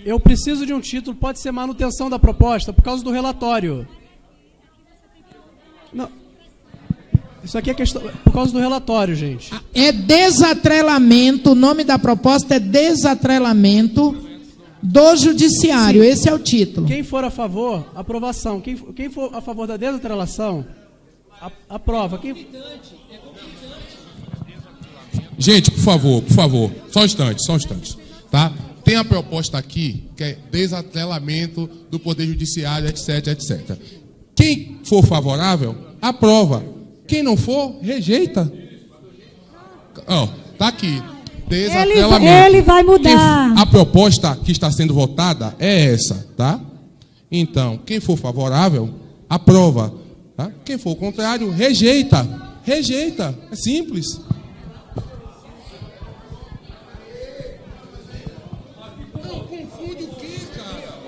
Eu preciso de um título, pode ser manutenção da proposta, por causa do relatório. Não. Isso aqui é questão por causa do relatório, gente. É desatrelamento, o nome da proposta é desatrelamento do judiciário. Sim. Esse é o título. Quem for a favor, aprovação. Quem for a favor da desatrelação, aprova. Gente, por favor, só um instante, tá? Tem a proposta aqui, que é desatrelamento do Poder Judiciário, etc, etc. Quem for favorável, aprova. Quem não for, rejeita. Ó, tá aqui. Desatrelamento. Ele vai mudar. A proposta que está sendo votada é essa, tá? Então, quem for favorável, aprova. Tá? Quem for contrário, rejeita. Rejeita. É simples. Não, confunde o quê, cara?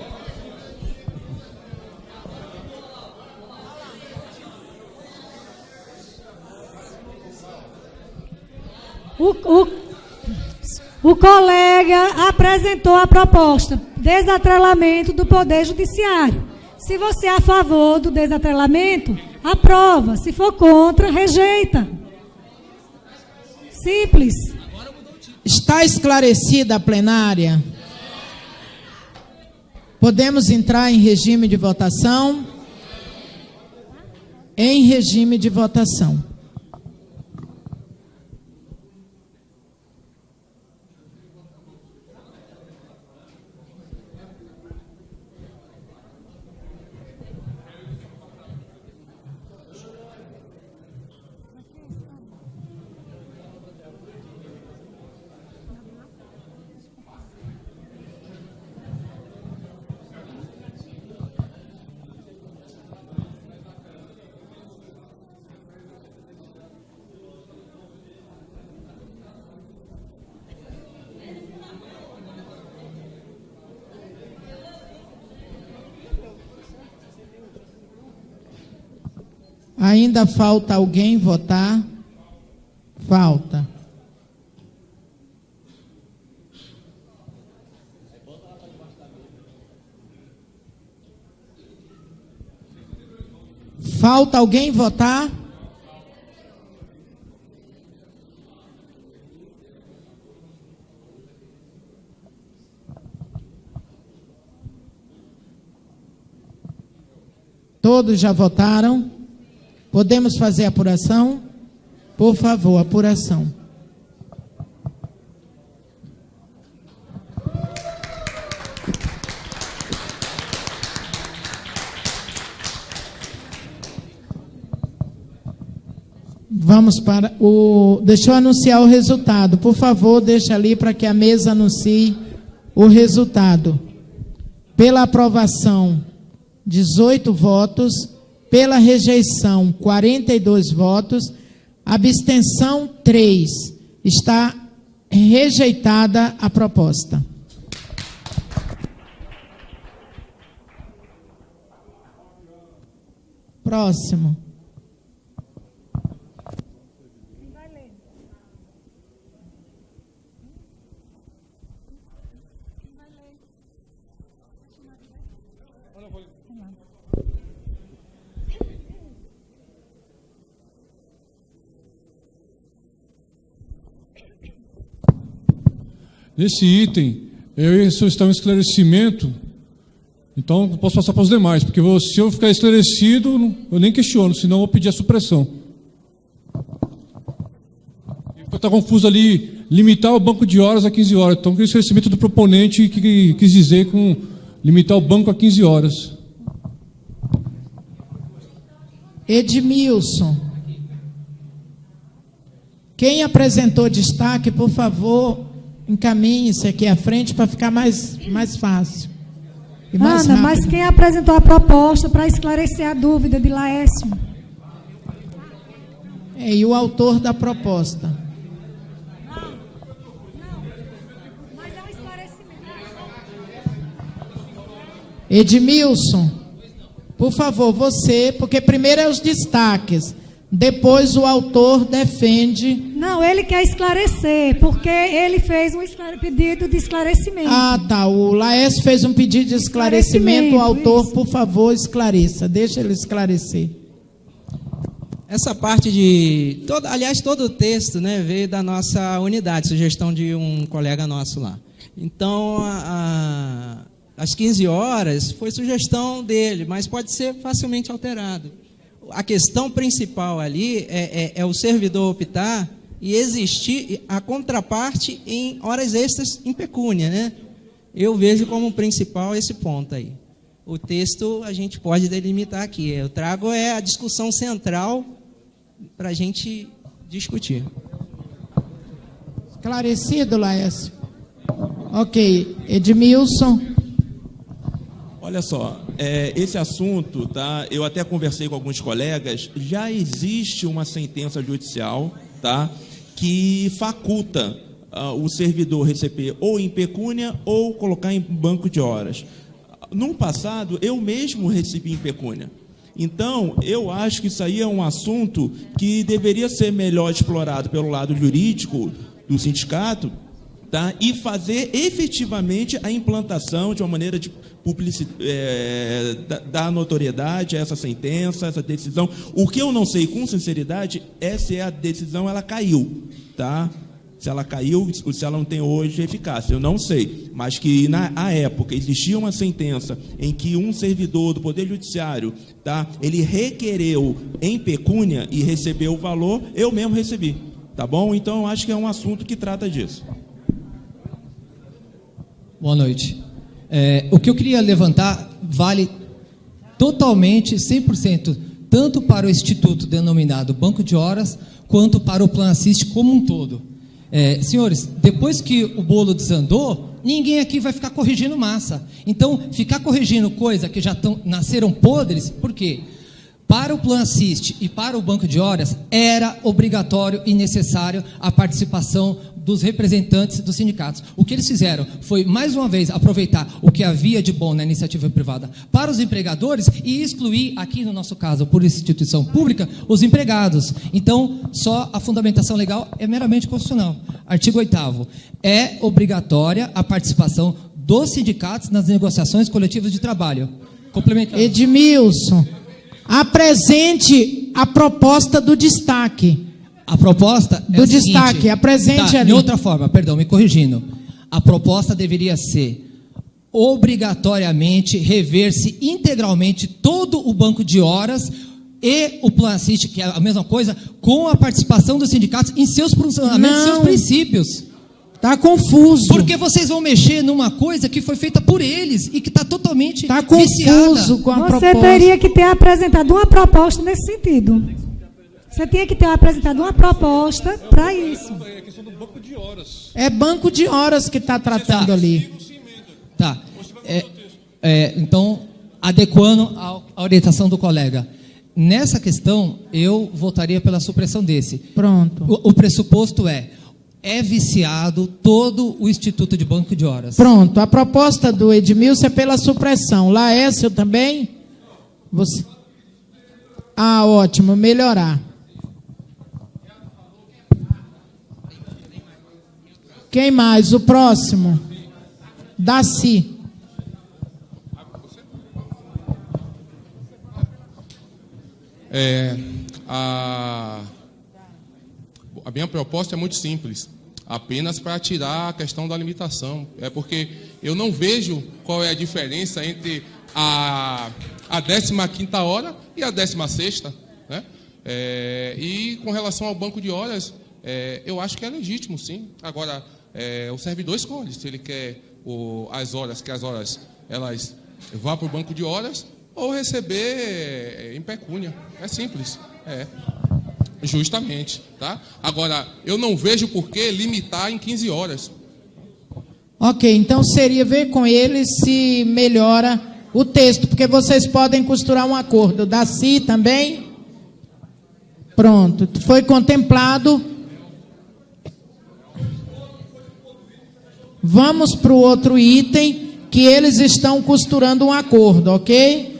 O colega apresentou a proposta, desatrelamento do Poder Judiciário. Se você é a favor do desatrelamento, aprova. Se for contra, rejeita. Simples. Está esclarecida a plenária? Podemos entrar em regime de votação? Em regime de votação. Ainda falta alguém votar? Falta. Falta alguém votar? Todos já votaram? Podemos fazer apuração? Por favor, apuração. Vamos para o... Deixa eu anunciar o resultado. Por favor, deixa ali para que a mesa anuncie o resultado. Pela aprovação, 18 votos. Pela rejeição, 42 votos. Abstenção, 3. Está rejeitada a proposta. Próximo. Nesse item, eu ia solicitar um esclarecimento, então eu posso passar para os demais, porque se eu ficar esclarecido, eu nem questiono, senão eu vou pedir a supressão. Está confuso ali, limitar o banco de horas a 15 horas. Então, o esclarecimento do proponente que quis dizer com limitar o banco a 15 horas. Edmilson. Quem apresentou destaque, por favor, encaminhe-se aqui à frente para ficar mais fácil. E mais Ana, rápido. mas quem apresentou a proposta para esclarecer a dúvida de Laércio? E o autor da proposta. Edmilson, por favor, você, porque primeiro é os destaques, depois o autor defende. Não, ele quer esclarecer, porque ele fez um pedido de esclarecimento. Ah, tá. O Laércio fez um pedido de esclarecimento. O autor, por favor, esclareça. Deixa ele esclarecer. Essa parte de... todo o texto, né, veio da nossa unidade, sugestão de um colega nosso lá. Então, às 15 horas foi sugestão dele, mas pode ser facilmente alterado. A questão principal ali é o servidor optar e existir a contraparte em horas extras em pecúnia, né? Eu vejo como principal esse ponto aí. O texto a gente pode delimitar aqui. Eu trago a discussão central para a gente discutir. Esclarecido, Laércio? Ok. Edmilson. Olha só, esse assunto, tá? Eu até conversei com alguns colegas, já existe uma sentença judicial, tá? Que faculta o servidor receber ou em pecúnia ou colocar em banco de horas. No passado, eu mesmo recebi em pecúnia. Então, eu acho que isso aí é um assunto que deveria ser melhor explorado pelo lado jurídico do sindicato, tá? E fazer efetivamente a implantação de uma maneira de dar notoriedade a essa sentença, essa decisão. O que eu não sei com sinceridade é se a decisão ela caiu, tá? Se ela caiu, se ela não tem hoje eficácia, eu não sei. Mas que na época existia uma sentença em que um servidor do Poder Judiciário, tá? Ele requereu em pecúnia e recebeu o valor, eu mesmo recebi, tá bom? Então eu acho que é um assunto que trata disso. Boa noite. O que eu queria levantar vale totalmente, 100%, tanto para o instituto denominado Banco de Horas, quanto para o Plan Assist como um todo. Senhores, depois que o bolo desandou, ninguém aqui vai ficar corrigindo massa. Então, ficar corrigindo coisa que já nasceram podres, por quê? Para o Plan Assist e para o Banco de Horas, era obrigatório e necessário a participação dos representantes dos sindicatos. O que eles fizeram foi, mais uma vez, aproveitar o que havia de bom na iniciativa privada para os empregadores e excluir, aqui no nosso caso, por instituição pública, os empregados. Então, só a fundamentação legal é meramente constitucional. Artigo 8º. É obrigatória a participação dos sindicatos nas negociações coletivas de trabalho. Complementando. Edmilson, apresente a proposta do destaque. A proposta é do destaque, seguinte, apresente ali. De outra forma, perdão, me corrigindo. A proposta deveria ser obrigatoriamente rever-se integralmente todo o banco de horas e o Plan Assist, que é a mesma coisa, com a participação dos sindicatos em seus funcionamentos, seus princípios. Está confuso. Porque vocês vão mexer numa coisa que foi feita por eles e que está totalmente viciada. Está confuso com a proposta. Você teria que ter apresentado uma proposta nesse sentido. Você tinha que ter apresentado uma proposta para isso. É questão do banco de horas. É banco de horas que está tratando ali. Tá. Então, adequando à orientação do colega. Nessa questão, eu votaria pela supressão desse. Pronto. O pressuposto é viciado todo o Instituto de Banco de Horas. Pronto. A proposta do Edmilson é pela supressão. Laércio também? Você... Ah, ótimo. Melhorar. Quem mais? O próximo. Daci. A minha proposta é muito simples, apenas para tirar a questão da limitação. É porque eu não vejo qual é a diferença entre a 15ª hora e a 16ª, né? E com relação ao banco de horas, eu acho que é legítimo, sim. Agora, o servidor escolhe se ele quer as horas elas vá para o banco de horas ou receber em pecúnia. É simples. Justamente, tá? Agora, eu não vejo por que limitar em 15 horas. Ok, então seria ver com ele se melhora o texto, porque vocês podem costurar um acordo. Daci também? Pronto, foi contemplado. Vamos para o outro item, que eles estão costurando um acordo, ok?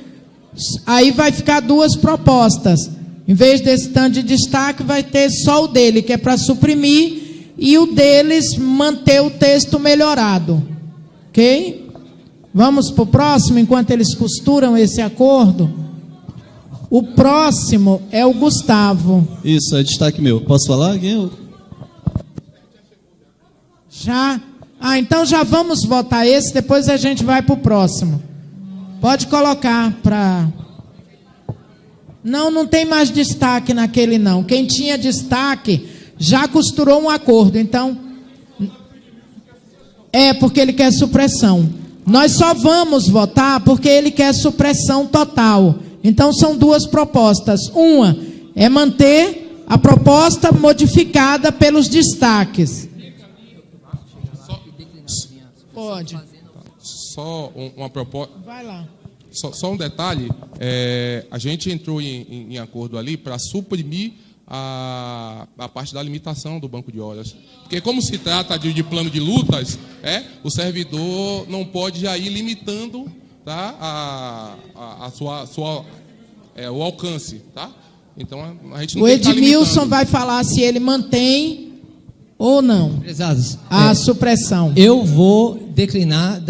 Aí vai ficar duas propostas. Em vez desse tanto de destaque, vai ter só o dele, que é para suprimir, e o deles manter o texto melhorado. Ok? Vamos para o próximo, enquanto eles costuram esse acordo. O próximo é o Gustavo. Isso, é destaque meu. Posso falar? Já? Então já vamos votar esse, depois a gente vai para o próximo. Pode colocar para... Não tem mais destaque naquele não. Quem tinha destaque já costurou um acordo, então... porque ele quer supressão. Nós só vamos votar porque ele quer supressão total. Então são duas propostas. Uma é manter a proposta modificada pelos destaques. Pode. Só uma proposta. Vai lá. Só um detalhe. A gente entrou em acordo ali para suprimir a parte da limitação do banco de horas. Porque como se trata de plano de lutas, o servidor não pode já ir limitando, tá, o alcance. Tá? Então, a gente não o tem que tá Edmilson vai falar se ele mantém ou não Prezados, a supressão. Eu vou declinar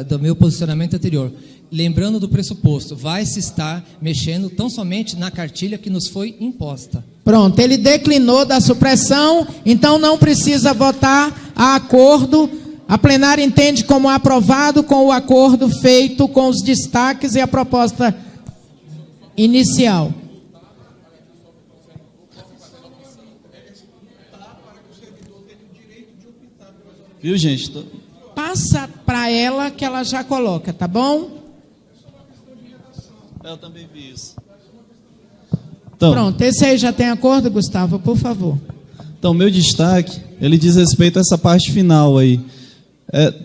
do meu posicionamento anterior. Lembrando do pressuposto, vai se estar mexendo tão somente na cartilha que nos foi imposta. Pronto, ele declinou da supressão, então não precisa votar a acordo. A plenária entende como aprovado com o acordo feito com os destaques e a proposta inicial. Viu, gente? Passa para ela que ela já coloca, tá bom? Eu também vi isso. Então, pronto, esse aí já tem acordo, Gustavo, por favor. Então, meu destaque, ele diz respeito a essa parte final aí.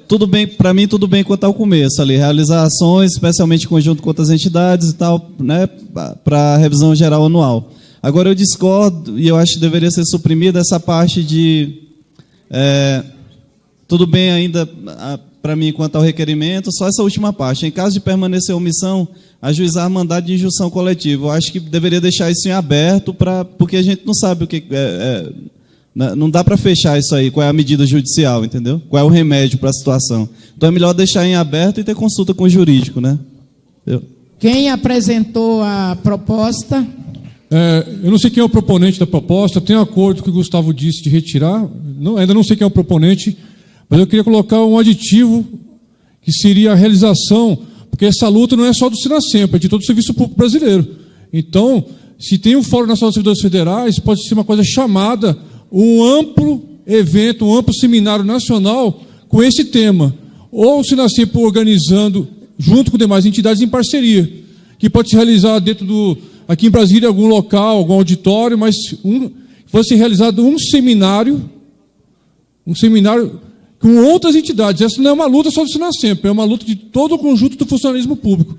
Tudo bem, para mim, tudo bem quanto ao começo ali, realizar ações, especialmente em conjunto com outras entidades e tal, né, para a revisão geral anual. Agora, eu discordo, e eu acho que deveria ser suprimida essa parte de... tudo bem ainda, para mim, quanto ao requerimento, só essa última parte. Em caso de permanecer omissão, ajuizar mandado de injunção coletiva. Eu acho que deveria deixar isso em aberto, porque a gente não sabe o que... não dá para fechar isso aí, qual é a medida judicial, entendeu? Qual é o remédio para a situação. Então é melhor deixar em aberto e ter consulta com o jurídico, né? Quem apresentou a proposta? Eu não sei quem é o proponente da proposta, tem acordo que o Gustavo disse de retirar, ainda não sei quem é o proponente, mas eu queria colocar um aditivo que seria a realização, porque essa luta não é só do Sinacemp, é de todo o serviço público brasileiro. Então, se tem o Fórum Nacional dos Servidores Federais, pode ser uma coisa chamada um amplo evento, um amplo seminário nacional com esse tema. Ou o Sinacemp organizando, junto com demais entidades, em parceria, que pode se realizar aqui em Brasília, em algum local, algum auditório, mas fosse realizado um seminário com outras entidades. Essa não é uma luta só do Sinacemp, é uma luta de todo o conjunto do funcionalismo público.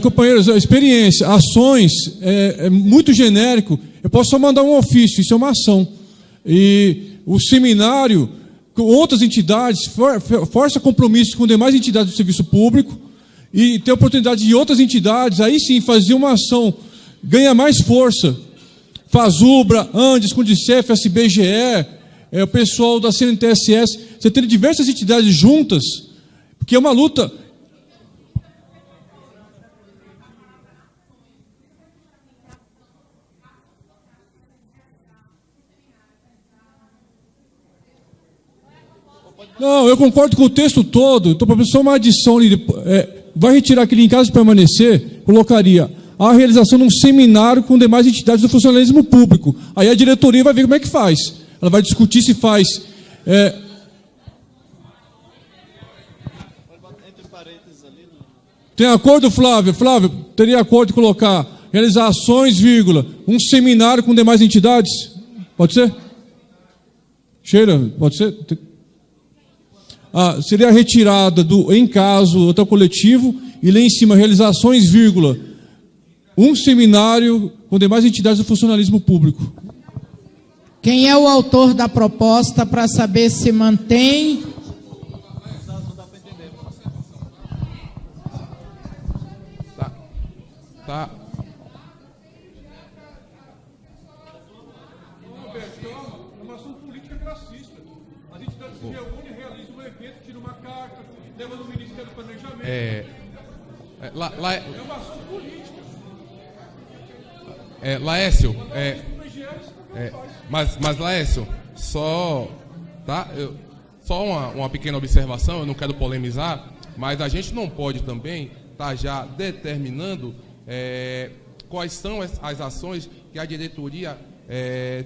Companheiros, a experiência, ações, é muito genérico. Eu posso só mandar um ofício, isso é uma ação. E o seminário, com outras entidades, força compromissos com demais entidades do serviço público, e ter a oportunidade de outras entidades, aí sim, fazer uma ação, ganha mais força. Fazubra, Andes, Condicef, SBGE, o pessoal da CNTSS, você tem diversas entidades juntas, porque é uma luta... Não, eu concordo com o texto todo. Então, para só uma adição ali, vai retirar aquele em caso de permanecer, colocaria a realização de um seminário com demais entidades do funcionalismo público. Aí a diretoria vai ver como é que faz. Ela vai discutir se faz. Tem acordo, Flávio? Flávio, teria acordo de colocar realizar ações, vírgula, um seminário com demais entidades? Pode ser? Cheira, pode ser? Seria a retirada do em caso, outro coletivo, e lá em cima, realizações, vírgula, um seminário com demais entidades do funcionalismo público. Quem é o autor da proposta para saber se mantém? Tá. É uma ação política classista. As entidades Laércio, mas Laércio, só uma pequena observação, eu não quero polemizar, mas a gente não pode também estar já determinando quais são as ações que a diretoria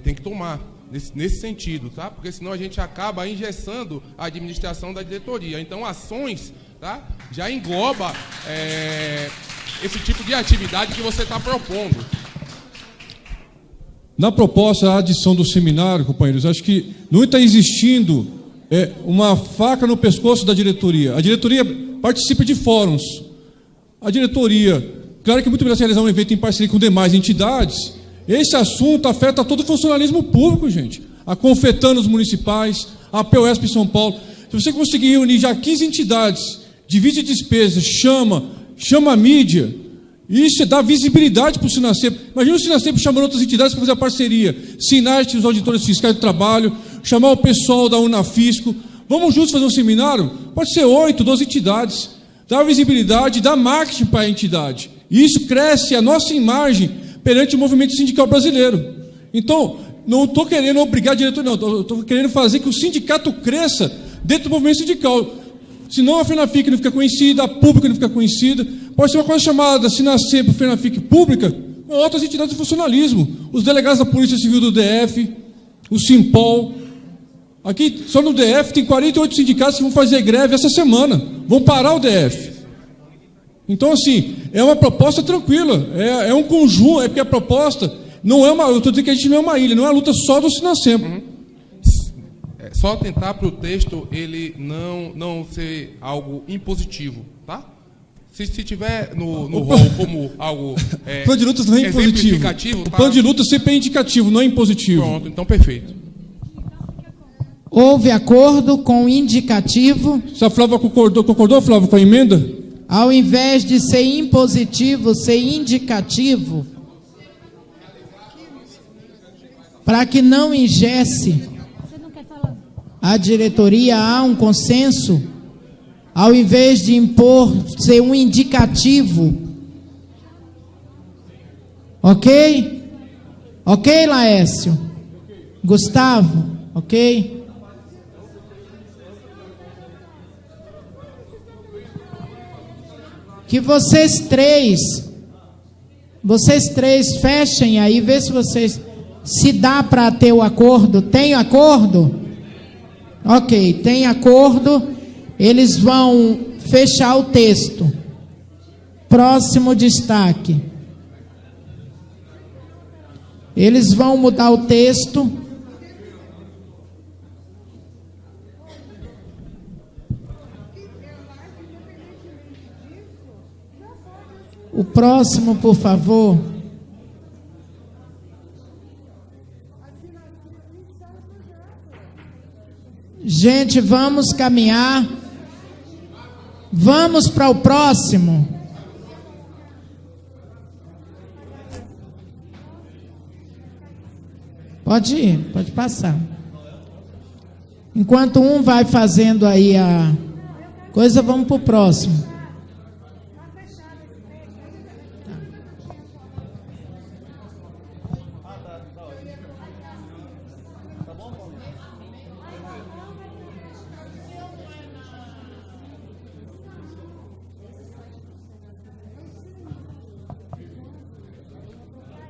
tem que tomar nesse sentido, tá? Porque senão a gente acaba engessando a administração da diretoria. Então, ações, tá? Já engloba esse tipo de atividade que você está propondo. Na proposta, a adição do seminário, companheiros, acho que não está existindo uma faca no pescoço da diretoria. A diretoria participa de fóruns. A diretoria, claro que é muito melhor se realizar um evento em parceria com demais entidades. Esse assunto afeta todo o funcionalismo público, gente. A Confetanos municipais, a POSP São Paulo. Se você conseguir reunir já 15 entidades, divide despesas, chama a mídia, isso dá visibilidade para o Sinacep. Imagina o Sinacep chamando outras entidades para fazer a parceria. Sinarte, os auditores fiscais do trabalho, chamar o pessoal da Unafisco. Vamos juntos fazer um seminário? Pode ser 8, 12 entidades. Dá visibilidade, dá marketing para a entidade. E isso cresce a nossa imagem perante o movimento sindical brasileiro. Então, não estou querendo obrigar a diretoria, não. Estou querendo fazer que o sindicato cresça dentro do movimento sindical. Senão a FENAFIC não fica conhecida, a pública não fica conhecida. Pode ser uma coisa chamada Sinacep, FENAFIC pública, ou outras entidades de funcionalismo. Os delegados da Polícia Civil do DF, o Simpol. Aqui, só no DF, tem 48 sindicatos que vão fazer greve essa semana. Vão parar o DF. Então, assim, é uma proposta tranquila. É um conjunto, porque a proposta não é uma... Eu estou dizendo que a gente não é uma ilha, não é uma luta só do Sinacep. Só atentar para o texto ele não ser algo impositivo, tá? Se tiver no rol como algo plano de luta não é impositivo. O plano de luta sempre é indicativo, não é impositivo. Pronto, então perfeito. Houve acordo com indicativo. Se a Flávia concordou, Flávia, com a emenda? Ao invés de ser impositivo, ser indicativo, para que não engesse a diretoria, há um consenso, ao invés de impor, ser um indicativo. Ok? Ok, Laércio? Gustavo? Ok? Que vocês três fechem aí, vê se vocês, se dá para ter o acordo. Tem acordo? Ok, tem acordo, eles vão fechar o texto. Próximo destaque. Eles vão mudar o texto. O próximo, por favor. Gente, vamos caminhar. Vamos para o próximo. Pode ir, pode passar. Enquanto um vai fazendo aí a coisa, vamos para o próximo.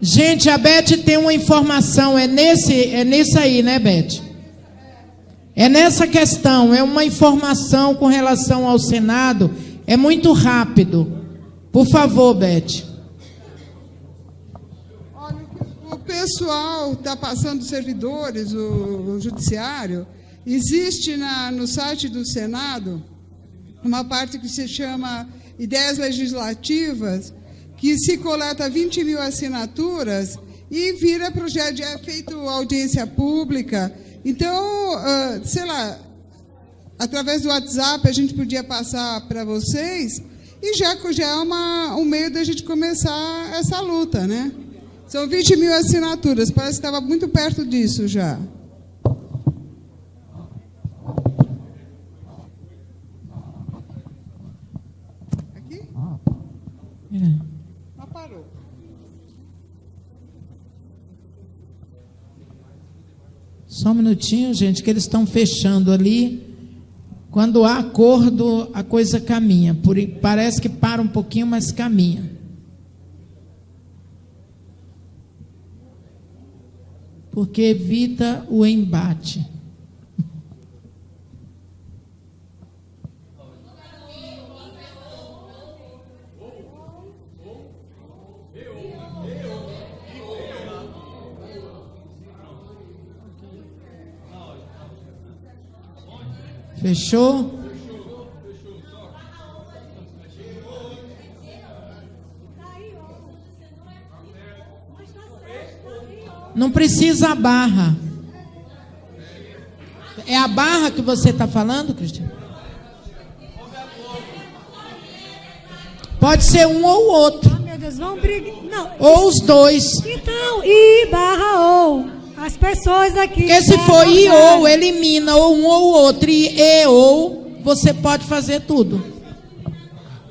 Gente, a Beth tem uma informação, é nisso aí, né, Beth? É nessa questão, é uma informação com relação ao Senado, é muito rápido. Por favor, Beth. Olha, o pessoal está passando os servidores, o judiciário, existe no site do Senado uma parte que se chama Ideias Legislativas, que se coleta 20 mil assinaturas e vira projeto, é feito audiência pública. Então, sei lá, através do WhatsApp a gente podia passar para vocês e já é um meio da gente começar essa luta, né? São 20 mil assinaturas, parece que estava muito perto disso já. Mas parou. Só um minutinho, gente, que eles estão fechando ali. Quando há acordo, a coisa caminha. Parece que para um pouquinho, mas caminha. Porque evita o embate. Fechou? Não precisa a barra. É a barra que você está falando, Cristiano? Pode ser um ou o outro. Ah, meu Deus, vão brigar. Não, ou os dois. Então, I barra ou. As pessoas aqui. Porque se for I ou, elimina ou um ou o outro. E ou, você pode fazer tudo.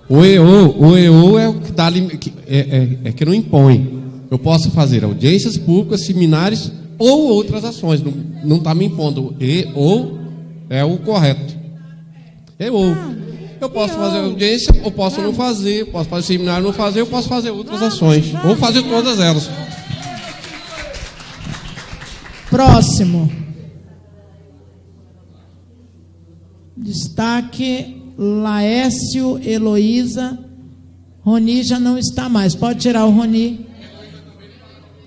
O EO é o que dá que não impõe. Eu posso fazer audiências públicas, seminários ou outras ações. Não está me impondo. E ou é o correto. Eu posso fazer audiência, ou posso não fazer, posso fazer seminário, não fazer, eu posso fazer outras ações. Ou fazer todas elas. Próximo. Destaque Laércio, Heloísa. Roni já não está mais. Pode tirar o Roni.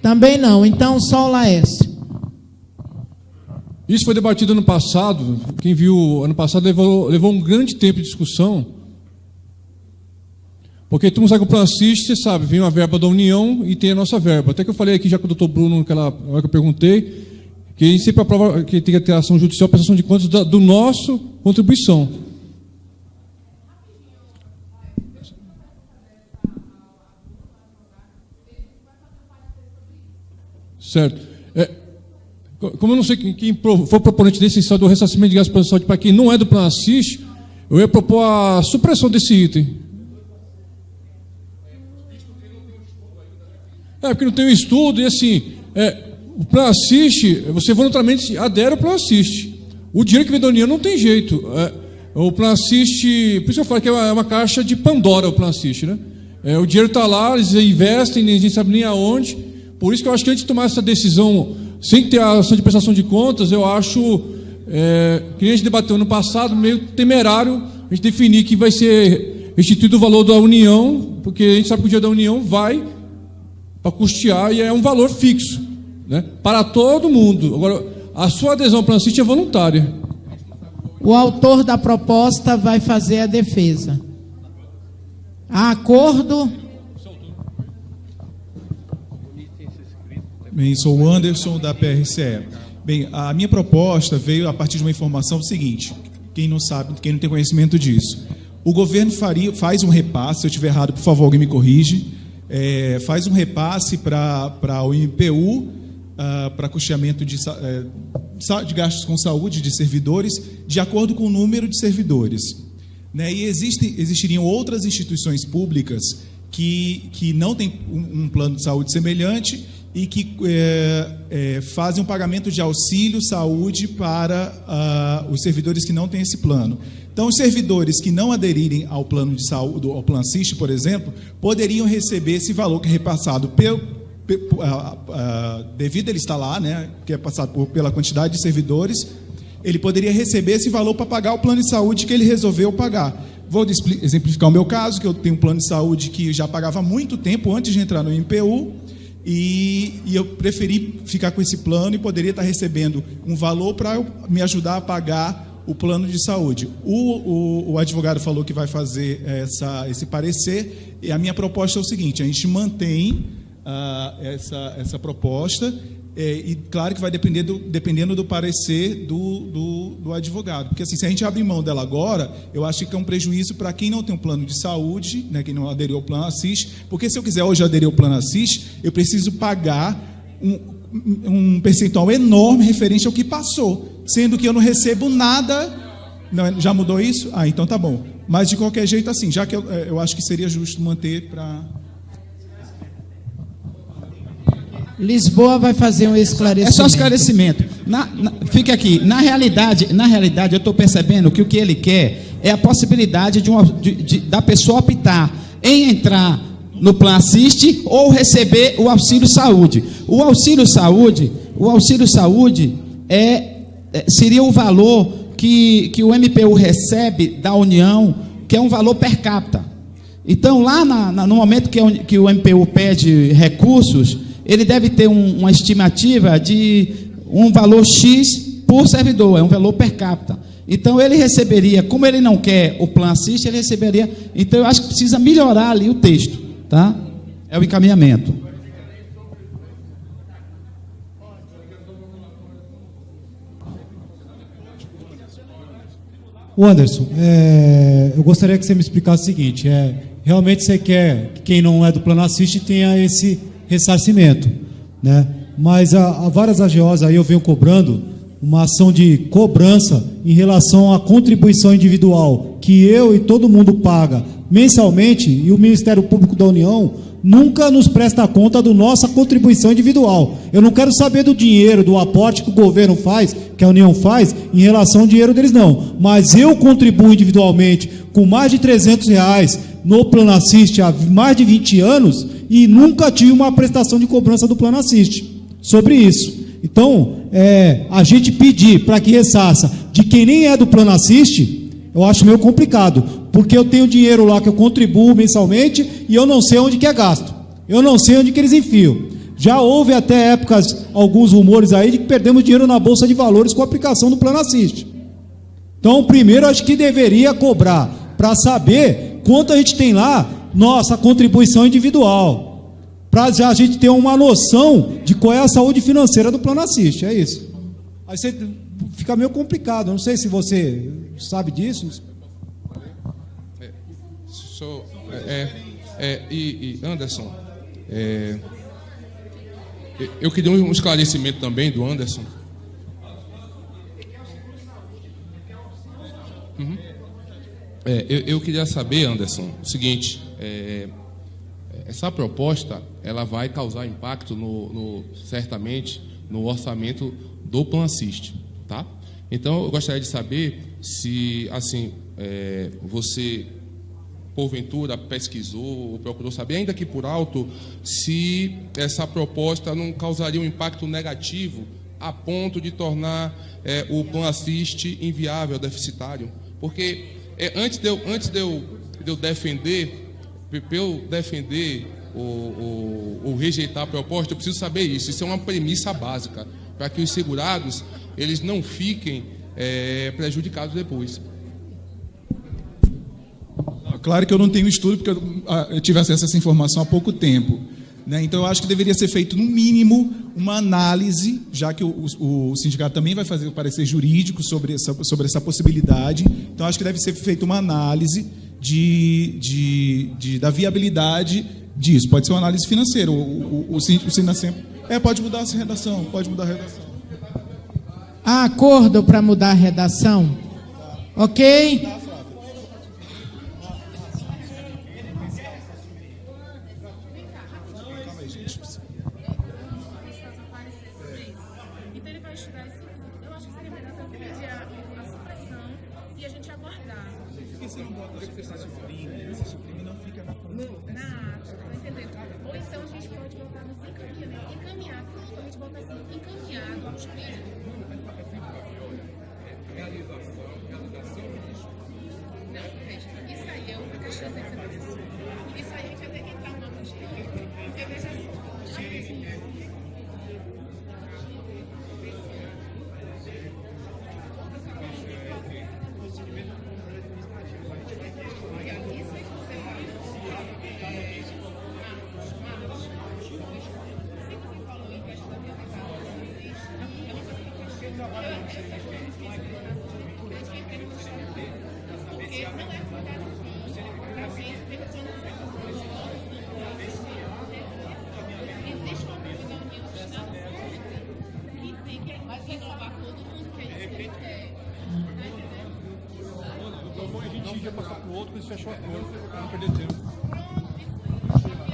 Também não. Então só o Laércio. Isso foi debatido ano passado. Quem viu ano passado levou um grande tempo de discussão. Porque todo mundo sabe que o Plano Assist, você sabe, vem uma verba da União e tem a nossa verba. Até que eu falei aqui já com o doutor Bruno, naquela hora que eu perguntei, que a gente sempre aprova que tem que ter ação judicial, prestação de contas do nosso contribuição. Certo. Como eu não sei quem for proponente desse estado do ressarcimento de gastos para a saúde para quem não é do Plano Assist, eu ia propor a supressão desse item. Porque não tem um estudo, e assim, o Plano Assist, você voluntariamente adere ao Plano Assist. O dinheiro que vem da União não tem jeito. O Plano Assist, por isso que eu falo que é uma caixa de Pandora o Plano Assist, né? O dinheiro está lá, eles investem, ninguém sabe nem aonde. Por isso que eu acho que antes de tomar essa decisão, sem ter a ação de prestação de contas, eu acho que a gente debateu ano passado, meio temerário a gente definir que vai ser restituído o valor da União, porque a gente sabe que o dinheiro da União vai para custear e é um valor fixo, né, para todo mundo. Agora, a sua adesão ao Plano Assist é voluntária. O autor da proposta vai fazer a defesa. Há acordo? Bem, sou o Anderson, da PRCE. Bem, a minha proposta veio a partir de uma informação seguinte, quem não sabe, quem não tem conhecimento disso. O governo faz um repasse, se eu estiver errado, por favor, alguém me corrige, faz um repasse para o INPU, para custeamento de gastos com saúde de servidores, de acordo com o número de servidores. Né? E existiriam outras instituições públicas que não têm um plano de saúde semelhante e que fazem um pagamento de auxílio saúde para os servidores que não têm esse plano. Então, os servidores que não aderirem ao plano de saúde, ao Plano Assist, por exemplo, poderiam receber esse valor que é repassado devido a ele estar lá, né, que é passado pela quantidade de servidores, ele poderia receber esse valor para pagar o plano de saúde que ele resolveu pagar. Vou exemplificar o meu caso, que eu tenho um plano de saúde que já pagava há muito tempo antes de entrar no INPU, e eu preferi ficar com esse plano e poderia estar recebendo um valor para me ajudar a pagar o plano de saúde. O advogado falou que vai fazer esse parecer, e a minha proposta é o seguinte: a gente mantém essa proposta, e claro que vai dependendo do parecer do advogado, porque assim, se a gente abrir mão dela agora, eu acho que é um prejuízo para quem não tem um plano de saúde, né, quem não aderiu ao Plano Assist, porque se eu quiser hoje aderir ao Plano Assist, eu preciso pagar um percentual enorme referente ao que passou, sendo que eu não recebo nada. Não, já mudou isso? Então tá bom. Mas, de qualquer jeito, assim, já que eu acho que seria justo manter para... Lisboa vai fazer um esclarecimento. É só esclarecimento. Fica aqui. Na realidade, eu estou percebendo que o que ele quer é a possibilidade da pessoa optar em entrar no Plan Assist ou receber o auxílio saúde. O auxílio saúde seria o valor que o MPU recebe da União, que é um valor per capita. Então, lá no momento que o MPU pede recursos, ele deve ter uma estimativa de um valor X por servidor, é um valor per capita. Então, ele receberia, como ele não quer o Plan Assist, ele receberia... Então, eu acho que precisa melhorar ali o texto, tá? É o encaminhamento. Anderson, eu gostaria que você me explicasse o seguinte, realmente você quer que quem não é do Plano Assist tenha esse ressarcimento, né? Mas há várias AGOs aí eu venho cobrando uma ação de cobrança em relação à contribuição individual que eu e todo mundo paga mensalmente, e o Ministério Público da União nunca nos presta conta da nossa contribuição individual. Eu não quero saber do dinheiro, do aporte que o governo faz, que a União faz, em relação ao dinheiro deles, não. Mas eu contribuo individualmente com mais de R$300 no Plano Assist há mais de 20 anos e nunca tive uma prestação de cobrança do Plano Assist sobre isso. Então, a gente pedir para que ressarça de quem nem é do Plano Assist, eu acho meio complicado, porque eu tenho dinheiro lá que eu contribuo mensalmente e eu não sei onde que é gasto. Eu não sei onde que eles enfiam. Já houve até épocas, alguns rumores aí de que perdemos dinheiro na Bolsa de Valores com a aplicação do Plano Assist. Então, primeiro, acho que deveria cobrar para saber quanto a gente tem lá, nossa contribuição individual, para já a gente ter uma noção de qual é a saúde financeira do Plano Assist, é isso. Aí você fica meio complicado, não sei se você sabe disso. Anderson, eu queria um esclarecimento também do Anderson. Eu queria saber, Anderson, o seguinte: essa proposta ela vai causar impacto certamente no orçamento do Plan Assist, tá? Então eu gostaria de saber se assim você porventura pesquisou ou procurou saber, ainda que por alto, se essa proposta não causaria um impacto negativo a ponto de tornar o Plan Assist inviável, deficitário. Porque antes de eu defender, ou rejeitar a proposta, eu preciso saber isso. Isso é uma premissa básica, para que os segurados eles não fiquem prejudicados depois. Claro que eu não tenho estudo, porque eu tive acesso a essa informação há pouco tempo, né? Então, eu acho que deveria ser feito, no mínimo, uma análise, já que o sindicato também vai fazer o parecer jurídico sobre essa possibilidade. Então, acho que deve ser feita uma análise da viabilidade disso. Pode ser uma análise financeira. O Sinacem pode mudar essa redação, pode mudar a redação. Há acordo para mudar a redação? Ok?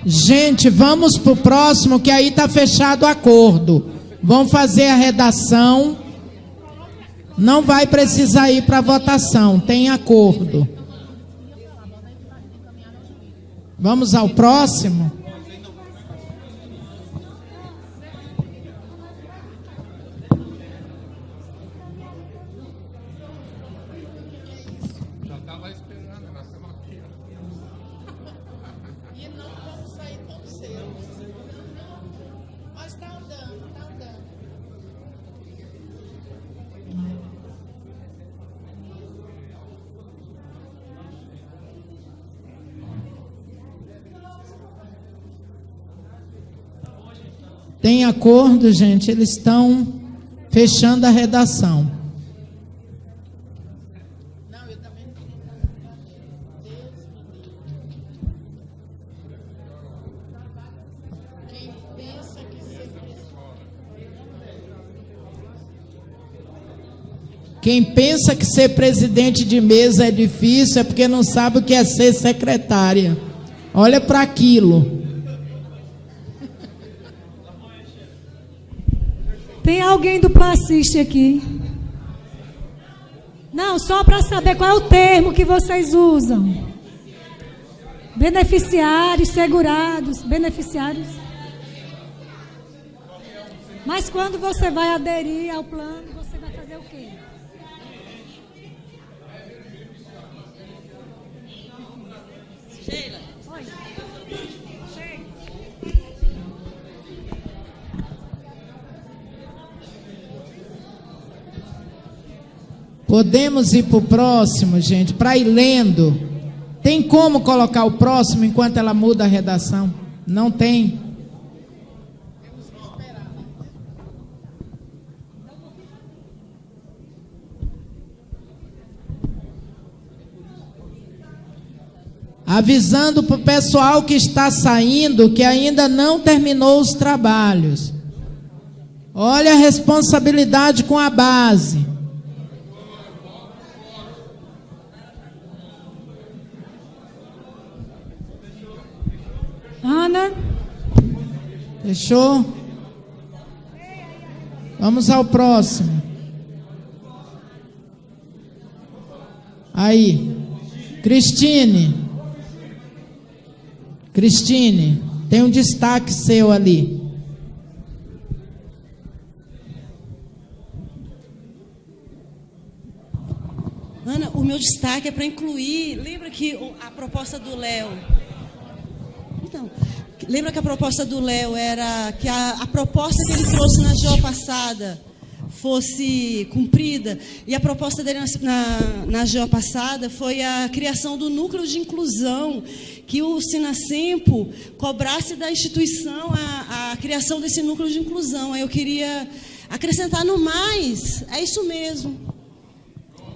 Gente, vamos para o próximo, que aí está fechado o acordo. Vamos fazer a redação. Não vai precisar ir para votação, tem acordo. Vamos ao próximo? Já está lá esperando, nós estamos aqui. E não vamos sair tão cedo. Mas está andando, está andando. Tem acordo, gente, eles estão fechando a redação. Quem pensa que ser presidente de mesa é difícil é porque não sabe o que é ser secretária. Olha para aquilo. Tem alguém do Placiste aqui? Não, só para saber qual é o termo que vocês usam. Beneficiários, segurados, beneficiários. Mas quando você vai aderir ao plano, você vai fazer o quê? Sheila. Oi. Podemos ir para o próximo, gente, para ir lendo. Tem como colocar o próximo enquanto ela muda a redação? Não tem. Avisando para o pessoal que está saindo que ainda não terminou os trabalhos. Olha a responsabilidade com a base. Ana? Fechou? Vamos ao próximo. Aí. Cristine, tem um destaque seu ali. Ana, o meu destaque é para incluir. Lembra que a proposta do Léo. Então, lembra que a proposta do Léo era que a proposta que ele trouxe na GO passada fosse cumprida, e a proposta dele na GO passada foi a criação do núcleo de inclusão, que o Sinasempo cobrasse da instituição a criação desse núcleo de inclusão. Aí eu queria acrescentar no mais, é isso mesmo.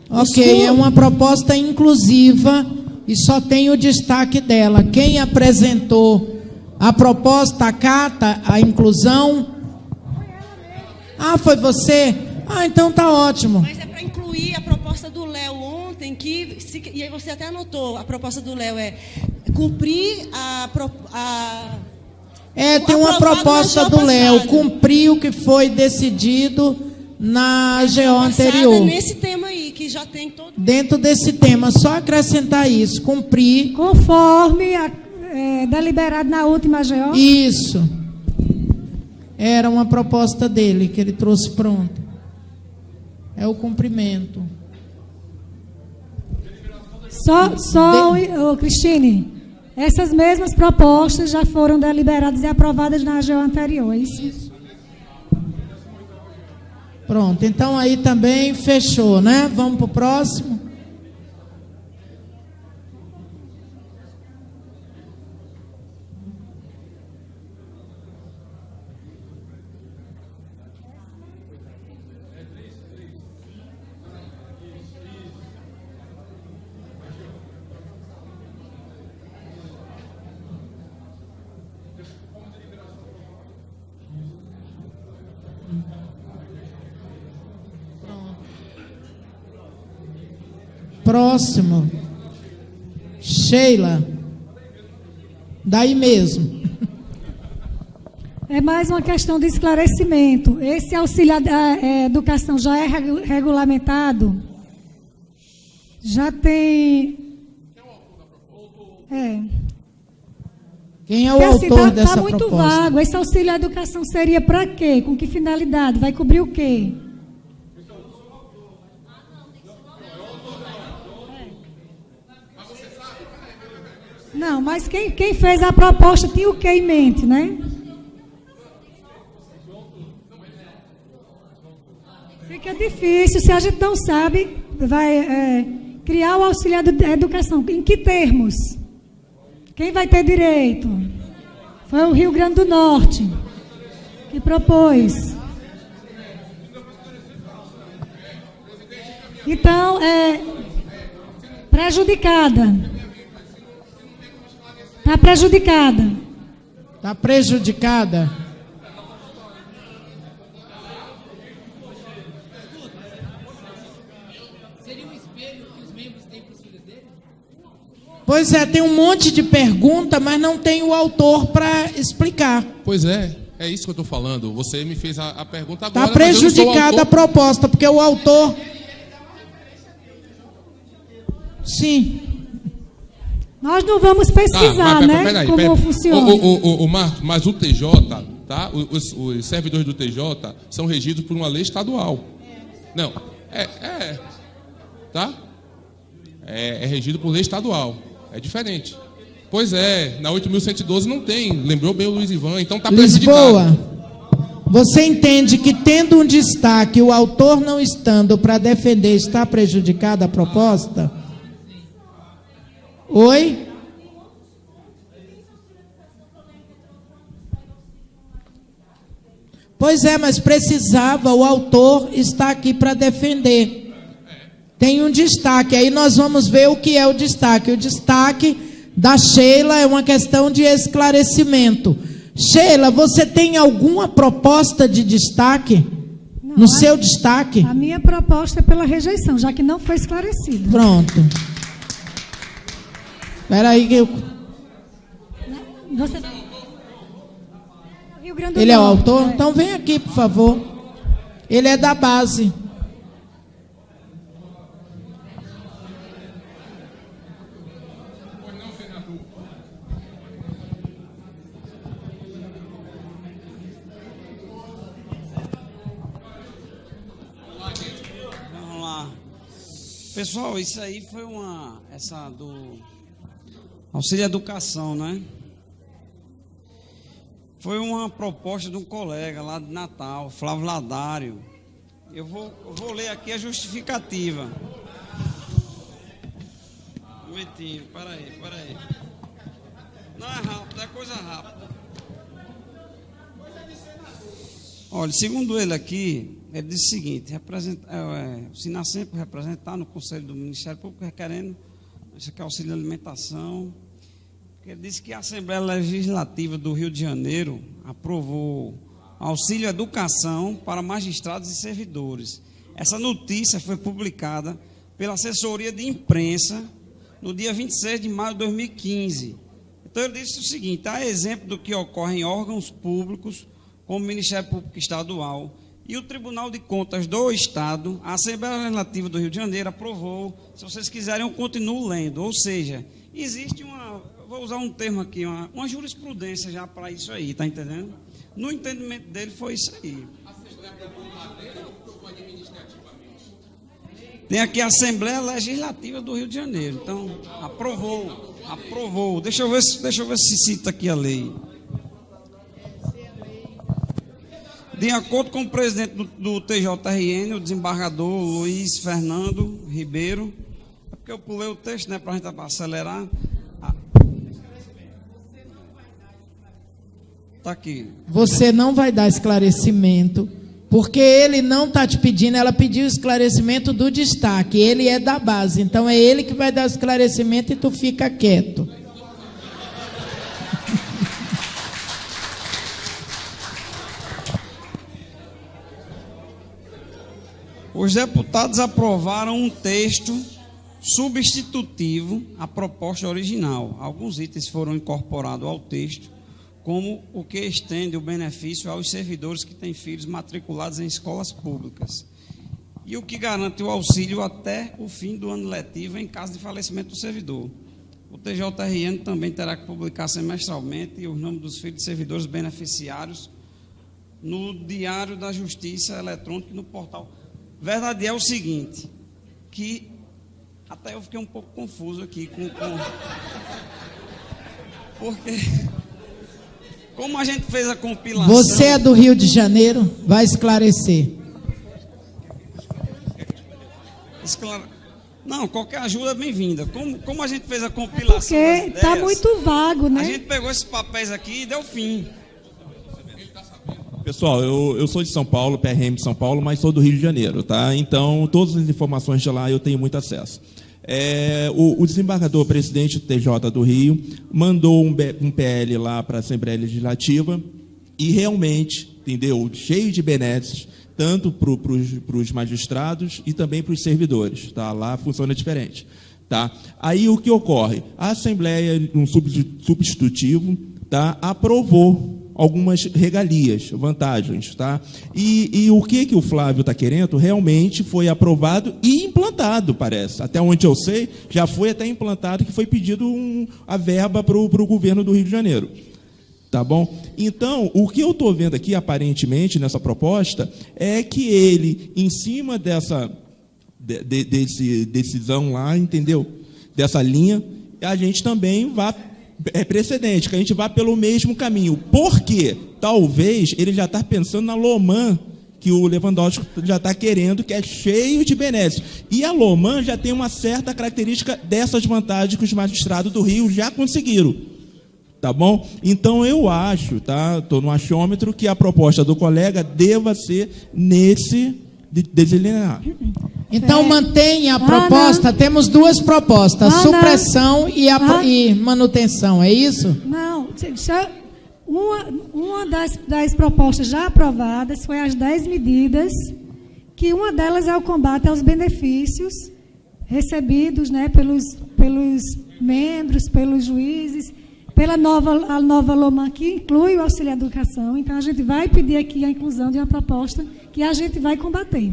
Ok, é uma proposta inclusiva e só tem o destaque dela. Quem apresentou a proposta acata a inclusão? Ah, foi você? Ah, então tá ótimo. Mas é para incluir a proposta do Léo ontem, e aí você até anotou, a proposta do Léo é cumprir tem uma proposta do Léo, cumprir o que foi decidido na GO anterior. Nesse tema aí, que já tem todo... Dentro desse tema, só acrescentar isso, cumprir... Conforme deliberado na última GO? Isso. Era uma proposta dele, que ele trouxe pronto. É o cumprimento. Cristine, essas mesmas propostas já foram deliberadas e aprovadas na GO anterior, é isso? Pronto, então aí também fechou, né? Vamos para o próximo. Próximo. Sheila, daí mesmo. É mais uma questão de esclarecimento. Esse auxílio à educação já é regulamentado? Já tem... Quem é o porque, autor assim, dessa tá muito proposta? vago. Esse auxílio à educação seria para quê? Com que finalidade? Vai cobrir o quê? Não, mas quem fez a proposta tinha o que em mente, né? Fica difícil, se a gente não sabe, vai criar o auxílio à educação. Em que termos? Quem vai ter direito? Foi o Rio Grande do Norte que propôs. Então, prejudicada. Está prejudicada. Está prejudicada. Pois é, tem um monte de pergunta, mas não tem o autor para explicar. Pois é isso que eu estou falando. Você me fez a pergunta agora. Está prejudicada a proposta, porque o autor... Sim. Nós não vamos pesquisar, né? Como funciona. O Marcos, mas o TJ, tá? Os servidores do TJ são regidos por uma lei estadual. Não, tá? É regido por lei estadual. É diferente. Pois é, na 8.112 não tem. Lembrou bem o Luiz Ivan, então está prejudicado. Lisboa, você entende que tendo um destaque, o autor não estando para defender, está prejudicada a proposta? Oi? Pois é, mas precisava, o autor está aqui para defender. Tem um destaque, aí nós vamos ver o que é o destaque. O destaque da Sheila é uma questão de esclarecimento. Sheila, você tem alguma proposta de destaque? Não, no seu destaque? A minha proposta é pela rejeição, já que não foi esclarecido. Pronto. Espera aí que eu... Você... Rio Grande do Ele é o Norte, autor? Então vem aqui, por favor. Ele é da base. Vamos lá. Pessoal, isso aí foi essa do auxílio à educação, né? Foi uma proposta de um colega lá de Natal, Flávio Ladário. Eu vou ler aqui a justificativa. Um momentinho, peraí. Não é rápido, é coisa rápida. Olha, segundo ele aqui, ele disse o seguinte: o Sinacemp representar no Conselho do Ministério Público requerendo isso aqui é auxílio de alimentação. Ele disse que a Assembleia Legislativa do Rio de Janeiro aprovou auxílio à educação para magistrados e servidores. Essa notícia foi publicada pela assessoria de imprensa no dia 26 de maio de 2015. Então ele disse o seguinte: a exemplo do que ocorre em órgãos públicos, como o Ministério Público Estadual e o Tribunal de Contas do Estado, a Assembleia Legislativa do Rio de Janeiro aprovou. Se vocês quiserem, eu continuo lendo. Ou seja, existe vou usar um termo aqui, uma jurisprudência já para isso aí, tá entendendo? No entendimento dele foi isso aí. Tem aqui a Assembleia Legislativa do Rio de Janeiro. Então, aprovou. Deixa eu ver se cita aqui a lei. De acordo com o presidente do TJRN, o desembargador Luiz Fernando Ribeiro, é porque eu pulei o texto, né, para a gente acelerar. Está aqui. Você não vai dar esclarecimento, porque ele não está te pedindo, ela pediu esclarecimento do destaque, ele é da base, então é ele que vai dar esclarecimento e tu fica quieto. Os deputados aprovaram um texto substitutivo à proposta original. Alguns itens foram incorporados ao texto, como o que estende o benefício aos servidores que têm filhos matriculados em escolas públicas e o que garante o auxílio até o fim do ano letivo em caso de falecimento do servidor. O TJRN também terá que publicar semestralmente os nomes dos filhos de servidores beneficiários no Diário da Justiça Eletrônico e no portal. Verdade é o seguinte, que até eu fiquei um pouco confuso aqui porque como a gente fez a compilação... Você é do Rio de Janeiro? Vai esclarecer. Não, qualquer ajuda é bem-vinda. Como a gente fez a compilação porque está muito vago, né? A gente pegou esses papéis aqui e deu fim. Pessoal, eu sou de São Paulo, PRM de São Paulo, mas sou do Rio de Janeiro, tá? Então, todas as informações de lá eu tenho muito acesso. O desembargador presidente do TJ do Rio mandou um PL lá para a Assembleia Legislativa e realmente, entendeu, cheio de benesses, tanto para os magistrados e também para os servidores, tá? Lá funciona diferente, tá? Aí o que ocorre? A Assembleia, um substitutivo, tá? Aprovou algumas regalias, vantagens, tá? E o que o Flávio está querendo realmente foi aprovado e implantado, parece. Até onde eu sei, já foi até implantado, que foi pedido a verba para o governo do Rio de Janeiro. Tá bom? Então, o que eu estou vendo aqui, aparentemente, nessa proposta, é que ele, em cima dessa decisão lá, entendeu? Dessa linha, a gente também vai, precedente, que a gente vá pelo mesmo caminho. Por quê? Talvez ele já está pensando na Loman, que o Lewandowski já está querendo, que é cheio de benesses. E a Loman já tem uma certa característica dessas vantagens que os magistrados do Rio já conseguiram. Tá bom? Então, eu acho, tá? Estou no achômetro, que a proposta do colega deva ser nesse deslinear. Então, mantenha a proposta. Temos duas propostas, supressão e manutenção, é isso? Não, uma das propostas já aprovadas foi as 10 medidas, que uma delas é o combate aos benefícios recebidos, né, pelos membros, pelos juízes, pela nova Loman, que inclui o auxílio à educação. Então, a gente vai pedir aqui a inclusão de uma proposta que a gente vai combater.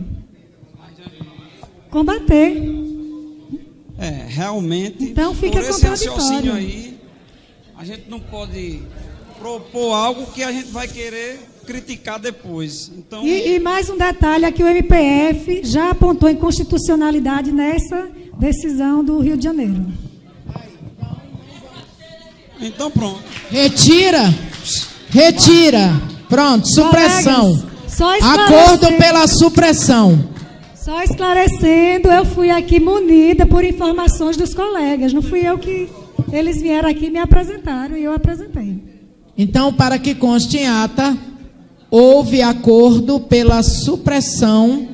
Realmente, então, fica por esse raciocínio aí, a gente não pode propor algo que a gente vai querer criticar depois. Então... E mais um detalhe, aqui o MPF já apontou inconstitucionalidade nessa decisão do Rio de Janeiro. Então pronto. Retira. Pronto, supressão. Acordo pela supressão. Só esclarecendo, eu fui aqui munida por informações dos colegas. Não fui eu que... Eles vieram aqui e me apresentaram e eu apresentei. Então, para que conste em ata, houve acordo pela supressão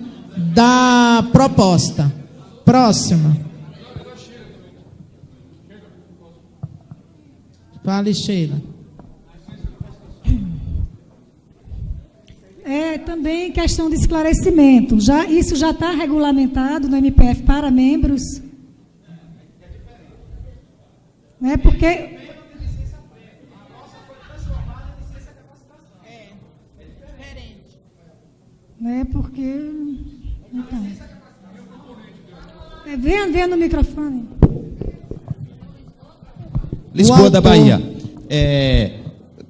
da proposta. Próxima. Fale, Sheila. Também questão de esclarecimento. Isso já está regulamentado no MPF para membros. Né, porque... Né, porque... Então. Venha no microfone. Lisboa da Bahia.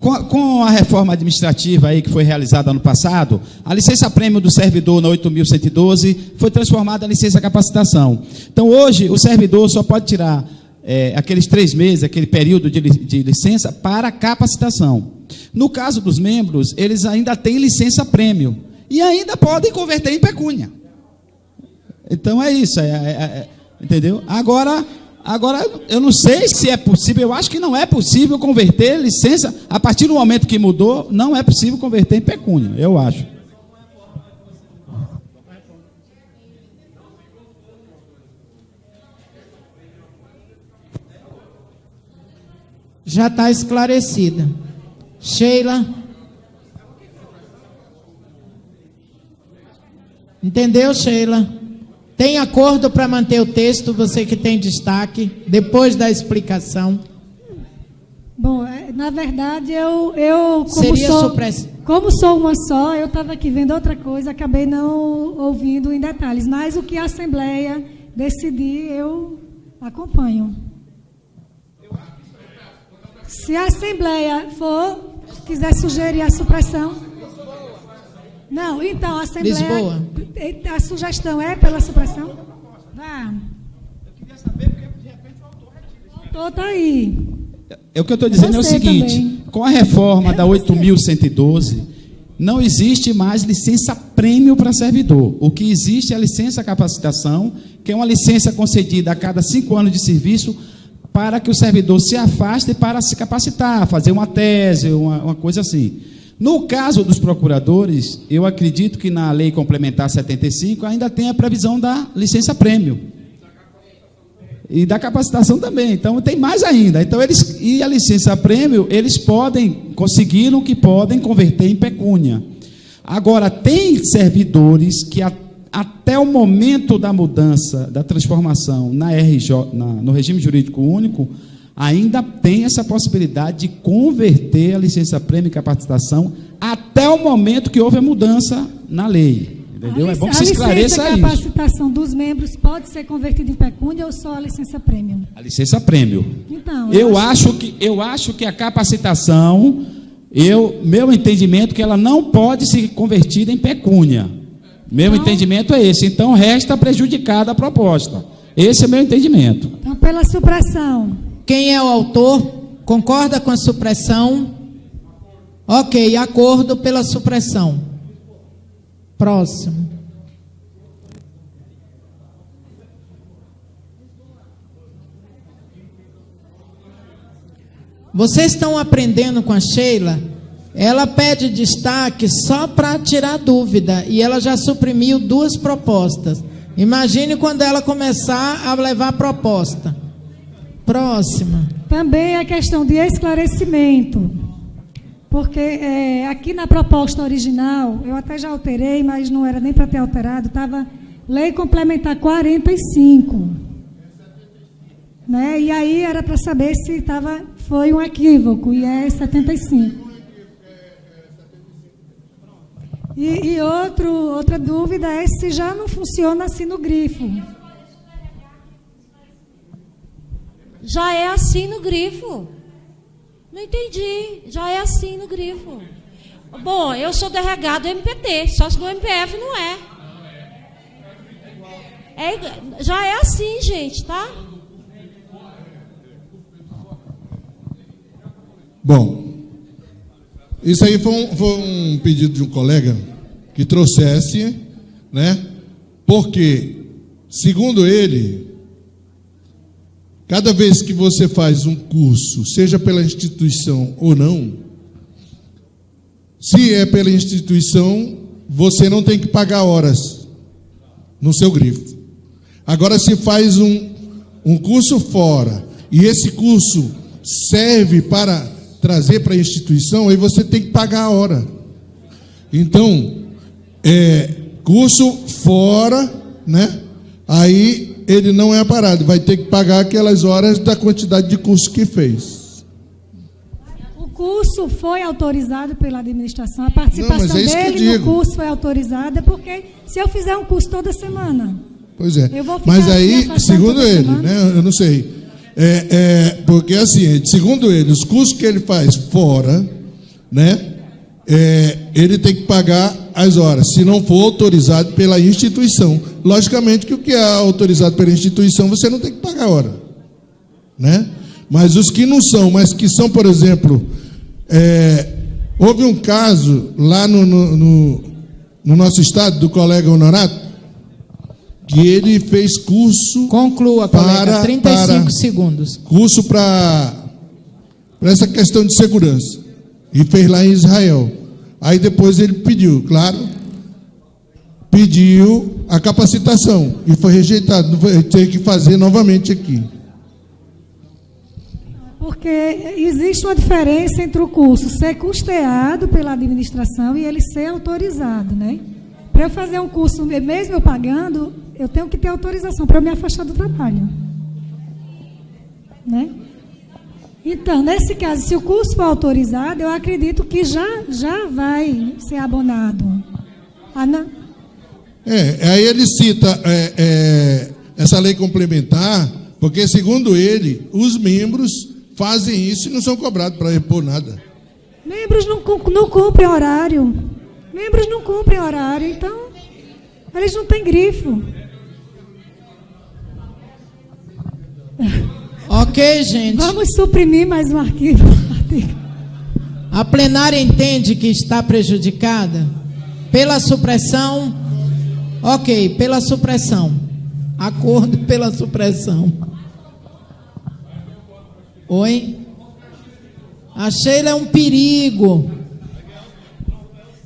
Com a reforma administrativa aí que foi realizada ano passado, a licença-prêmio do servidor na 8.112 foi transformada em licença-capacitação. Então, hoje, o servidor só pode tirar aqueles 3 meses, aquele período de licença, para capacitação. No caso dos membros, eles ainda têm licença-prêmio e ainda podem converter em pecúnia. Então, é isso. Entendeu? Agora, eu não sei se é possível, eu acho que não é possível converter licença, a partir do momento que mudou, não é possível converter em pecúnia, eu acho. Já está esclarecida. Sheila. Entendeu, Sheila? Tem acordo para manter o texto, você que tem destaque, depois da explicação? Bom, na verdade, eu como sou uma só, eu estava aqui vendo outra coisa, acabei não ouvindo em detalhes, mas o que a Assembleia decidir, eu acompanho. Se a Assembleia quiser sugerir a supressão... Não, então, a Assembleia... Lisboa. A sugestão é pela supressão? Vá. Eu queria saber, porque de repente o autor está aí. O que eu estou dizendo é o seguinte, também. Com a reforma da 8.112, não existe mais licença-prêmio para servidor. O que existe é a licença-capacitação, que é uma licença concedida a cada 5 anos de serviço para que o servidor se afaste para se capacitar, fazer uma tese, uma coisa assim. No caso dos procuradores, eu acredito que na Lei Complementar 75 ainda tem a previsão da licença-prêmio. E da capacitação também. Então, tem mais ainda. Então, e a licença-prêmio, eles conseguiram que podem converter em pecúnia. Agora, tem servidores que até o momento da mudança, da transformação na no regime jurídico único, ainda tem essa possibilidade de converter a licença-prêmio em capacitação até o momento que houve a mudança na lei. Entendeu? É bom que se esclareça isso. A capacitação dos membros pode ser convertida em pecúnia ou só a licença-prêmio? A licença-prêmio. Então, eu acho que a capacitação, meu entendimento, que ela não pode ser convertida em pecúnia. Meu entendimento é esse. Então, resta prejudicada a proposta. Esse é meu entendimento. Então, pela supressão. Quem é o autor? Concorda com a supressão? Ok, acordo pela supressão. Próximo. Vocês estão aprendendo com a Sheila? Ela pede destaque só para tirar dúvida e ela já suprimiu 2 propostas. Imagine quando ela começar a levar proposta. Próxima. Também a questão de esclarecimento. Porque aqui na proposta original, eu até já alterei, mas não era nem para ter alterado, estava Lei Complementar 45. Né? E aí era para saber se foi um equívoco, e é 75. E outra dúvida é se já não funciona assim no grifo. Já é assim no grifo. Não entendi. Já é assim no grifo. Bom, eu sou DRH do MPT, só que do MPF não é. Já é assim, gente, tá? Bom, isso aí foi um pedido de um colega que trouxesse, né? Porque, segundo ele, cada vez que você faz um curso, seja pela instituição ou não, se é pela instituição, você não tem que pagar horas no seu grifo. Agora, se faz um curso fora, e esse curso serve para trazer para a instituição, aí você tem que pagar a hora. Então, curso fora, né? Aí ele não é parado, vai ter que pagar aquelas horas da quantidade de curso que fez. O curso foi autorizado pela administração, a participação dele no curso foi autorizada, porque se eu fizer um curso toda semana... Pois é, mas aí, segundo ele, né, eu não sei, porque assim, segundo ele, os cursos que ele faz fora, né, ele tem que pagar as horas, se não for autorizado pela instituição. Logicamente que o que é autorizado pela instituição, você não tem que pagar a hora, né? Mas os que não são, mas que são, por exemplo, houve um caso lá no nosso estado, do colega Honorato, que ele fez curso... Conclua, colega, 35 segundos. Curso para essa questão de segurança. E fez lá em Israel. Aí depois ele pediu, claro, pediu a capacitação e foi rejeitado. Teve que fazer novamente aqui. Porque existe uma diferença entre o curso ser custeado pela administração e ele ser autorizado, né? Para eu fazer um curso, mesmo eu pagando, eu tenho que ter autorização para eu me afastar do trabalho. Né? Então, nesse caso, se o curso for autorizado, eu acredito que já vai ser abonado. Aí ele cita essa lei complementar, porque, segundo ele, os membros fazem isso e não são cobrados para repor nada. Membros não cumprem horário. Membros não cumprem horário, então eles não têm grifo. Ok, gente. Vamos suprimir mais um arquivo. A plenária entende que está prejudicada pela supressão. Ok, pela supressão. Acordo pela supressão. Oi? A Sheila é um perigo.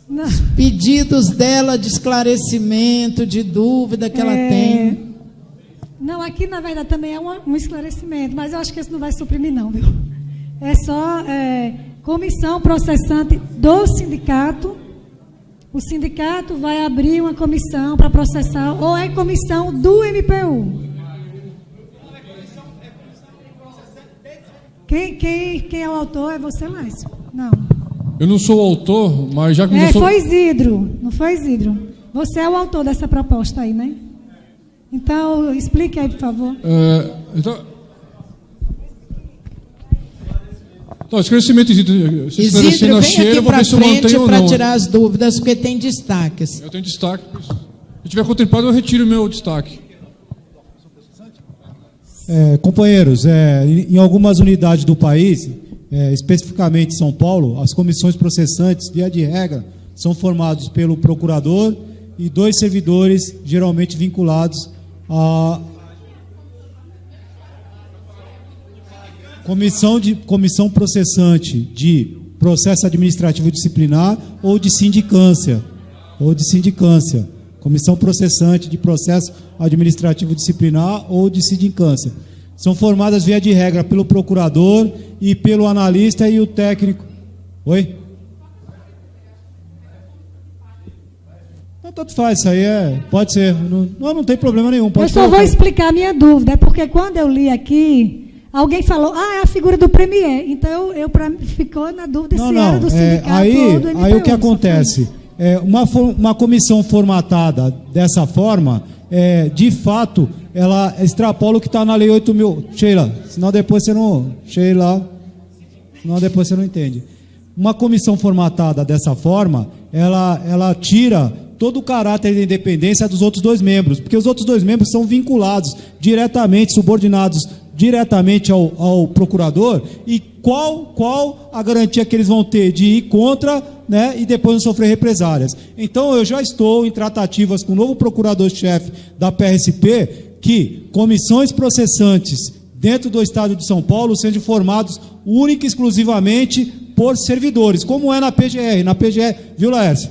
Não. Os pedidos dela de esclarecimento, de dúvida que ela tem. Não, aqui na verdade também é um esclarecimento, mas eu acho que isso não vai suprimir não, viu? É só comissão processante do sindicato. O sindicato vai abrir uma comissão para processar, ou é comissão do MPU. Quem é o autor é você, Márcio? Não. Eu não sou o autor, mas já que foi Isidro, não foi Isidro. Você é o autor dessa proposta aí, né? Então, explique aí, por favor. Esclarecimento, Isidro, vem aqui para frente para tirar as dúvidas, porque tem destaques. Eu tenho destaque. Se tiver contemplado, eu retiro o meu destaque. Companheiros, em algumas unidades do país, especificamente em São Paulo, as comissões processantes, via de regra, são formadas pelo procurador e 2 servidores, geralmente vinculados à comissão processante de processo administrativo disciplinar ou de sindicância. Comissão processante de processo administrativo disciplinar ou de sindicância. São formadas, via de regra, pelo procurador e pelo analista e o técnico. Oi? Tanto faz, isso aí pode ser. Não tem problema nenhum. Eu só vou explicar a minha dúvida, é porque quando eu li aqui, alguém falou, é a figura do Premier. Então, ficou na dúvida se era do sindicato ou do MPU. Aí o que acontece? Uma comissão formatada dessa forma, de fato, ela extrapola o que está na Lei 8.000. Sheila, senão depois você não entende. Uma comissão formatada dessa forma, ela tira todo o caráter de independência dos outros 2 membros, porque os outros 2 membros são vinculados diretamente, subordinados diretamente ao procurador, e qual a garantia que eles vão ter de ir contra, né, e depois não sofrer represálias. Então, eu já estou em tratativas com o novo procurador-chefe da PRSP, que comissões processantes dentro do Estado de São Paulo sejam formados única e exclusivamente por servidores, como é na PGR. Na PGR, viu, Laércio?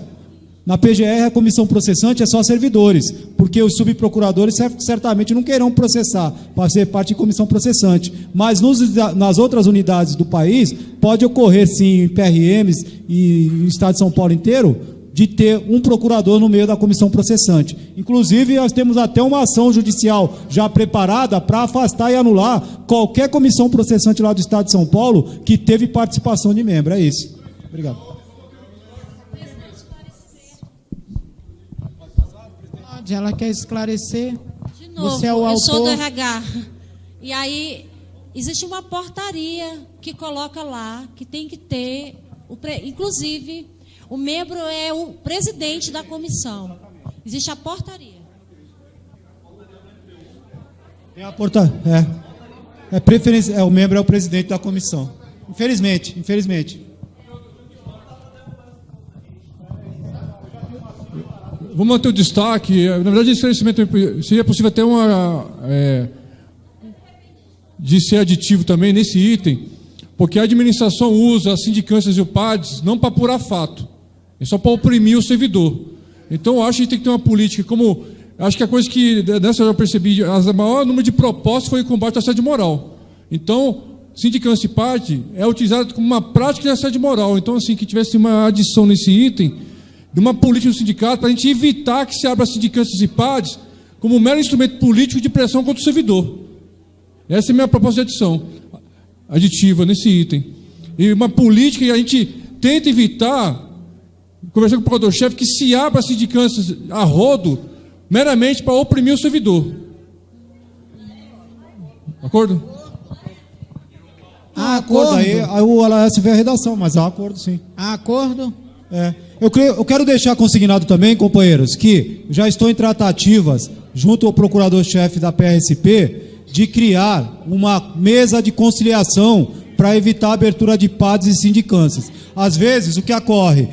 Na PGR, a comissão processante é só servidores, porque os subprocuradores certamente não querão processar, para ser parte de comissão processante. Mas nas outras unidades do país, pode ocorrer, sim, em PRMs e no Estado de São Paulo inteiro, de ter um procurador no meio da comissão processante. Inclusive, nós temos até uma ação judicial já preparada para afastar e anular qualquer comissão processante lá do Estado de São Paulo que teve participação de membro. É isso. Obrigado. Ela quer esclarecer. De novo, você é o autor. Eu sou do RH. E aí, existe uma portaria que coloca lá que tem que ter, inclusive, o membro é o presidente da comissão. Existe a portaria. Tem a portaria. O membro é o presidente da comissão. Infelizmente. Vou manter o destaque. Na verdade, esse esclarecimento seria possível até de ser aditivo também nesse item, porque a administração usa as sindicâncias e o PADS não para apurar fato, é só para oprimir o servidor. Então, eu acho que tem que ter uma política, como acho que a coisa que nessa eu já percebi, o maior número de propostas foi o combate à assédio moral. Então, sindicância e PAD é utilizado como uma prática de assédio moral. Então, assim, que tivesse uma adição nesse item de uma política do sindicato para a gente evitar que se abra sindicâncias e PADs como um mero instrumento político de pressão contra o servidor. Essa é a minha proposta de adição aditiva nesse item. E uma política que a gente tenta evitar, conversando com o procurador-chefe, que se abra sindicâncias a rodo meramente para oprimir o servidor. Acordo? Há acordo. Aí o Alaes vê a redação, mas há acordo sim. Há acordo? Eu quero deixar consignado também, companheiros, que já estou em tratativas junto ao procurador-chefe da PRSP de criar uma mesa de conciliação para evitar a abertura de PADs e sindicâncias. Às vezes, o que ocorre?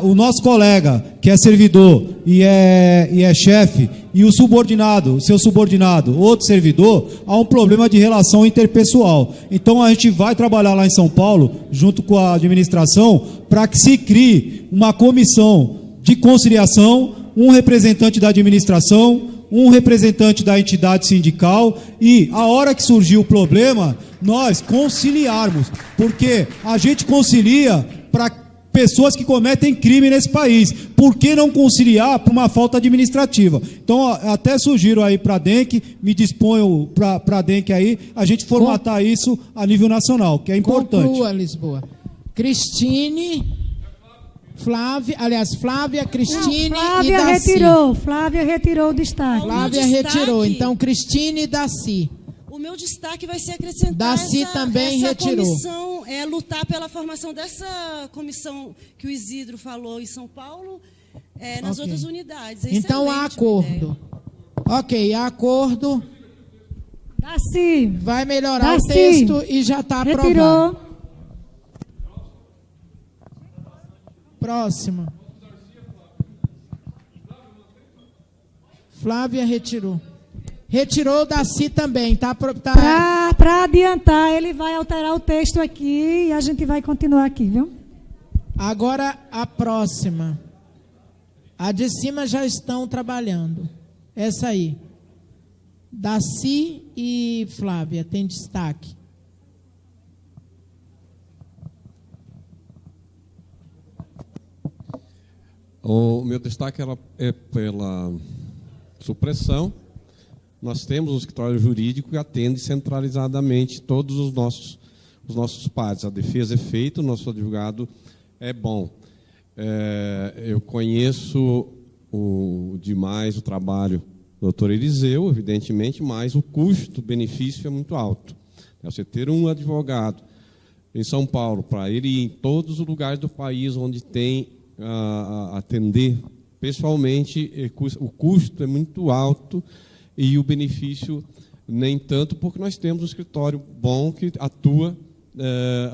O nosso colega, que é servidor e é chefe, e o subordinado, o seu subordinado, outro servidor, há um problema de relação interpessoal. Então, a gente vai trabalhar lá em São Paulo, junto com a administração, para que se crie uma comissão de conciliação, um representante da administração, um representante da entidade sindical, e a hora que surgiu o problema, nós conciliarmos, porque a gente concilia para pessoas que cometem crime nesse país. Por que não conciliar por uma falta administrativa? Então, até sugiro aí para a DENC, me disponho para a DENC aí, a gente formatar isso a nível nacional, que é importante. Conclua, Lisboa. Cristine... Flávia, Cristine Flávia e Daci. Flávia retirou o destaque. Flávia retirou. Então, Cristine e Daci. O meu destaque vai ser acrescentar Daci também retirou. Comissão, lutar pela formação dessa comissão que o Isidro falou em São Paulo, nas outras unidades. Então, há acordo. Ok, há acordo. Daci. Vai melhorar o texto e já está aprovado. Retirou. Próxima. Flávia retirou. Retirou, Daci também. Para adiantar, ele vai alterar o texto aqui e a gente vai continuar aqui, viu? Agora a próxima. A de cima já estão trabalhando. Essa aí. Daci e Flávia tem destaque. O meu destaque é pela supressão. Nós temos um escritório jurídico que atende centralizadamente todos os nossos pares. A defesa é feita, o nosso advogado é bom. Eu conheço demais o trabalho do doutor Eliseu, evidentemente, mas o custo-benefício é muito alto. Você ter um advogado em São Paulo, para ele ir em todos os lugares do país onde tem atender pessoalmente, o custo é muito alto e o benefício nem tanto, porque nós temos um escritório bom que atua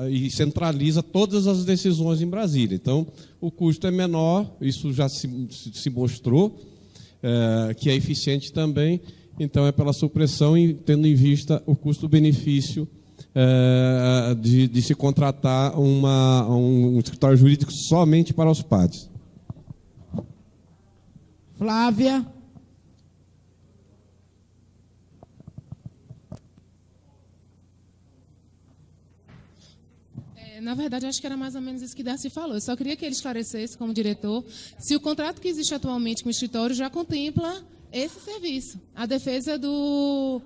e centraliza todas as decisões em Brasília. Então, o custo é menor, isso já se mostrou, que é eficiente também, então é pela supressão e tendo em vista o custo-benefício de se contratar um escritório jurídico somente para os PADs. Flávia. Na verdade, acho que era mais ou menos isso que Darcy falou. Eu só queria que ele esclarecesse, como diretor, se o contrato que existe atualmente com o escritório já contempla esse serviço, a defesa de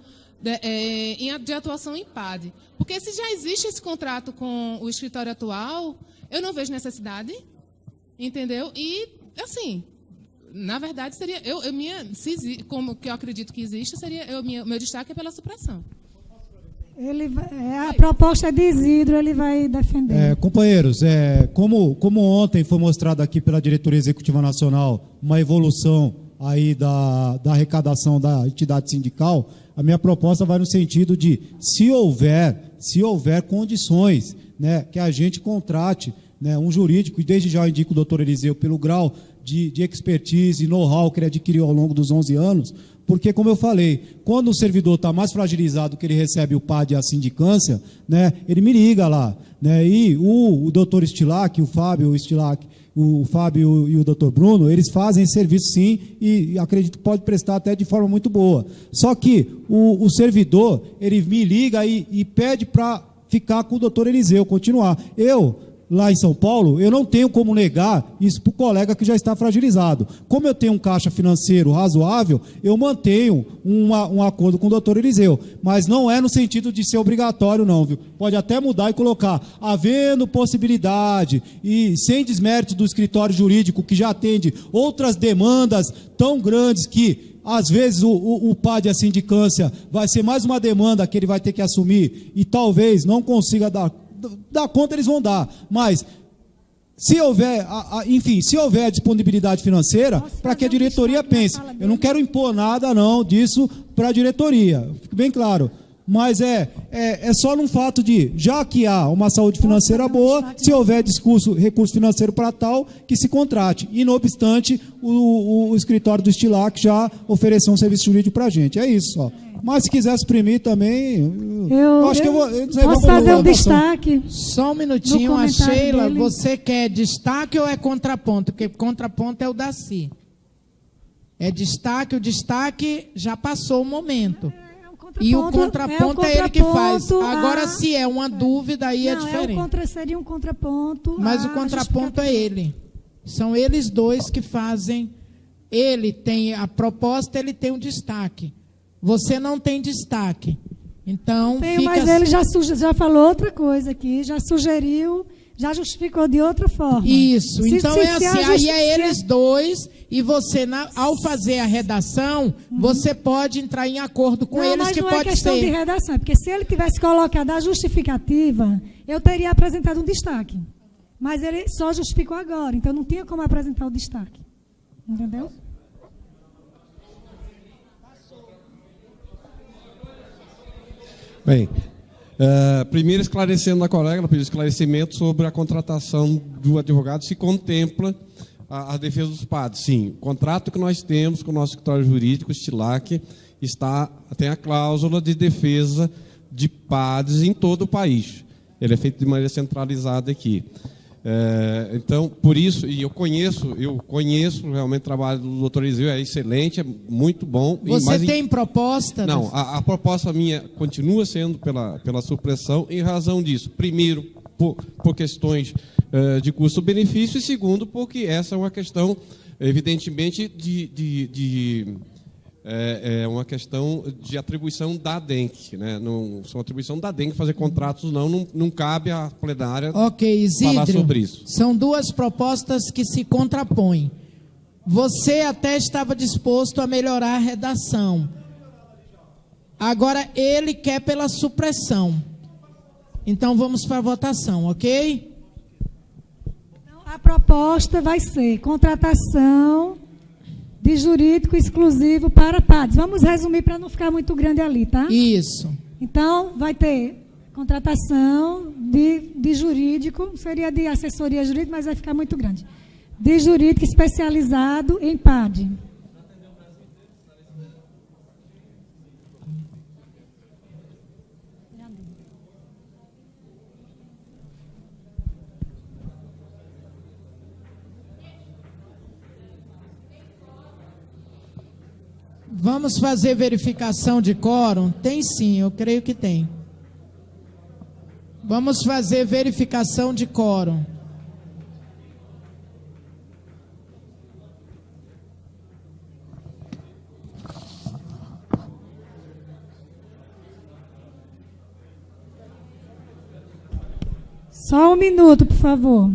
atuação em PAD. Porque se já existe esse contrato com o escritório atual, eu não vejo necessidade, entendeu? E, assim, na verdade, seria... como que eu acredito que existe, meu destaque é pela supressão. A proposta de Isidro, ele vai defender. Companheiros, como ontem foi mostrado aqui pela Diretoria Executiva Nacional uma evolução aí da arrecadação da entidade sindical, a minha proposta vai no sentido de, se houver condições, né, que a gente contrate, né, um jurídico, e desde já eu indico o doutor Eliseu pelo grau de expertise e know-how que ele adquiriu ao longo dos 11 anos, porque, como eu falei, quando o servidor está mais fragilizado, que ele recebe o PAD e a sindicância, né, ele me liga lá. Né, e o doutor Stilac, o Fábio e o doutor Bruno, eles fazem serviço sim, e acredito que pode prestar até de forma muito boa. Só que o servidor, ele me liga e pede para ficar com o doutor Eliseu, continuar. lá em São Paulo, eu não tenho como negar isso para o colega que já está fragilizado. Como eu tenho um caixa financeiro razoável, eu mantenho um acordo com o doutor Eliseu, mas não é no sentido de ser obrigatório não, viu? Pode até mudar e colocar, havendo possibilidade e sem desmérito do escritório jurídico que já atende outras demandas tão grandes que às vezes o PAD, a sindicância, vai ser mais uma demanda que ele vai ter que assumir e talvez não consiga dar conta, eles vão dar. Mas, se houver, enfim, se houver disponibilidade financeira, para que a diretoria pense. Eu não quero impor nada, não, disso para a diretoria, fique bem claro. Mas é só num fato de, já que há uma saúde financeira boa, se houver recurso financeiro para tal, que se contrate. E, não obstante, o escritório do Estilac já ofereceu um serviço jurídico para a gente. É isso, ó. Mas se quiser exprimir também, eu acho que eu vou... Posso fazer um destaque? Só um minutinho, a Sheila, você quer destaque ou é contraponto? Porque contraponto é o Daci. É destaque, o destaque já passou o momento. E o contraponto é ele que faz. Agora, se é uma dúvida, aí é diferente. Seria um contraponto. Mas o contraponto é ele. São eles dois que fazem. Ele tem a proposta, ele tem um destaque. Você não tem destaque. Então, mas ele já falou outra coisa aqui, já sugeriu, já justificou de outra forma. Isso. Então é assim, aí é eles dois, e você, ao fazer a redação, você pode entrar em acordo com eles, que pode ser. Mas não é questão de redação, porque se ele tivesse colocado a justificativa, eu teria apresentado um destaque. Mas ele só justificou agora, então não tinha como apresentar o destaque. Entendeu? Bem, primeiro esclarecendo a colega, ela pediu esclarecimento sobre a contratação do advogado, se contempla a defesa dos PADs. Sim, o contrato que nós temos com o nosso escritório jurídico, o Estilac, tem a cláusula de defesa de PADs em todo o país. Ele é feito de maneira centralizada aqui. Então, por isso, e eu conheço realmente o trabalho do doutor Eliseu, é excelente, é muito bom. Você tem proposta? Não, a proposta minha continua sendo pela supressão em razão disso. Primeiro, por questões de custo-benefício, e segundo, porque essa é uma questão, evidentemente, é uma questão de atribuição da DENC, né? Não são atribuição da DENC fazer contratos, não cabe à plenária falar sobre isso. São duas propostas que se contrapõem. Você até estava disposto a melhorar a redação. Agora ele quer pela supressão. Então vamos para a votação, ok? A proposta vai ser contratação de jurídico exclusivo para PADs. Vamos resumir para não ficar muito grande ali, tá? Isso. Então, vai ter contratação de jurídico, seria de assessoria jurídica, mas vai ficar muito grande. De jurídico especializado em PAD. Vamos fazer verificação de quórum? Tem sim, eu creio que tem. Vamos fazer verificação de quórum. Só um minuto, por favor.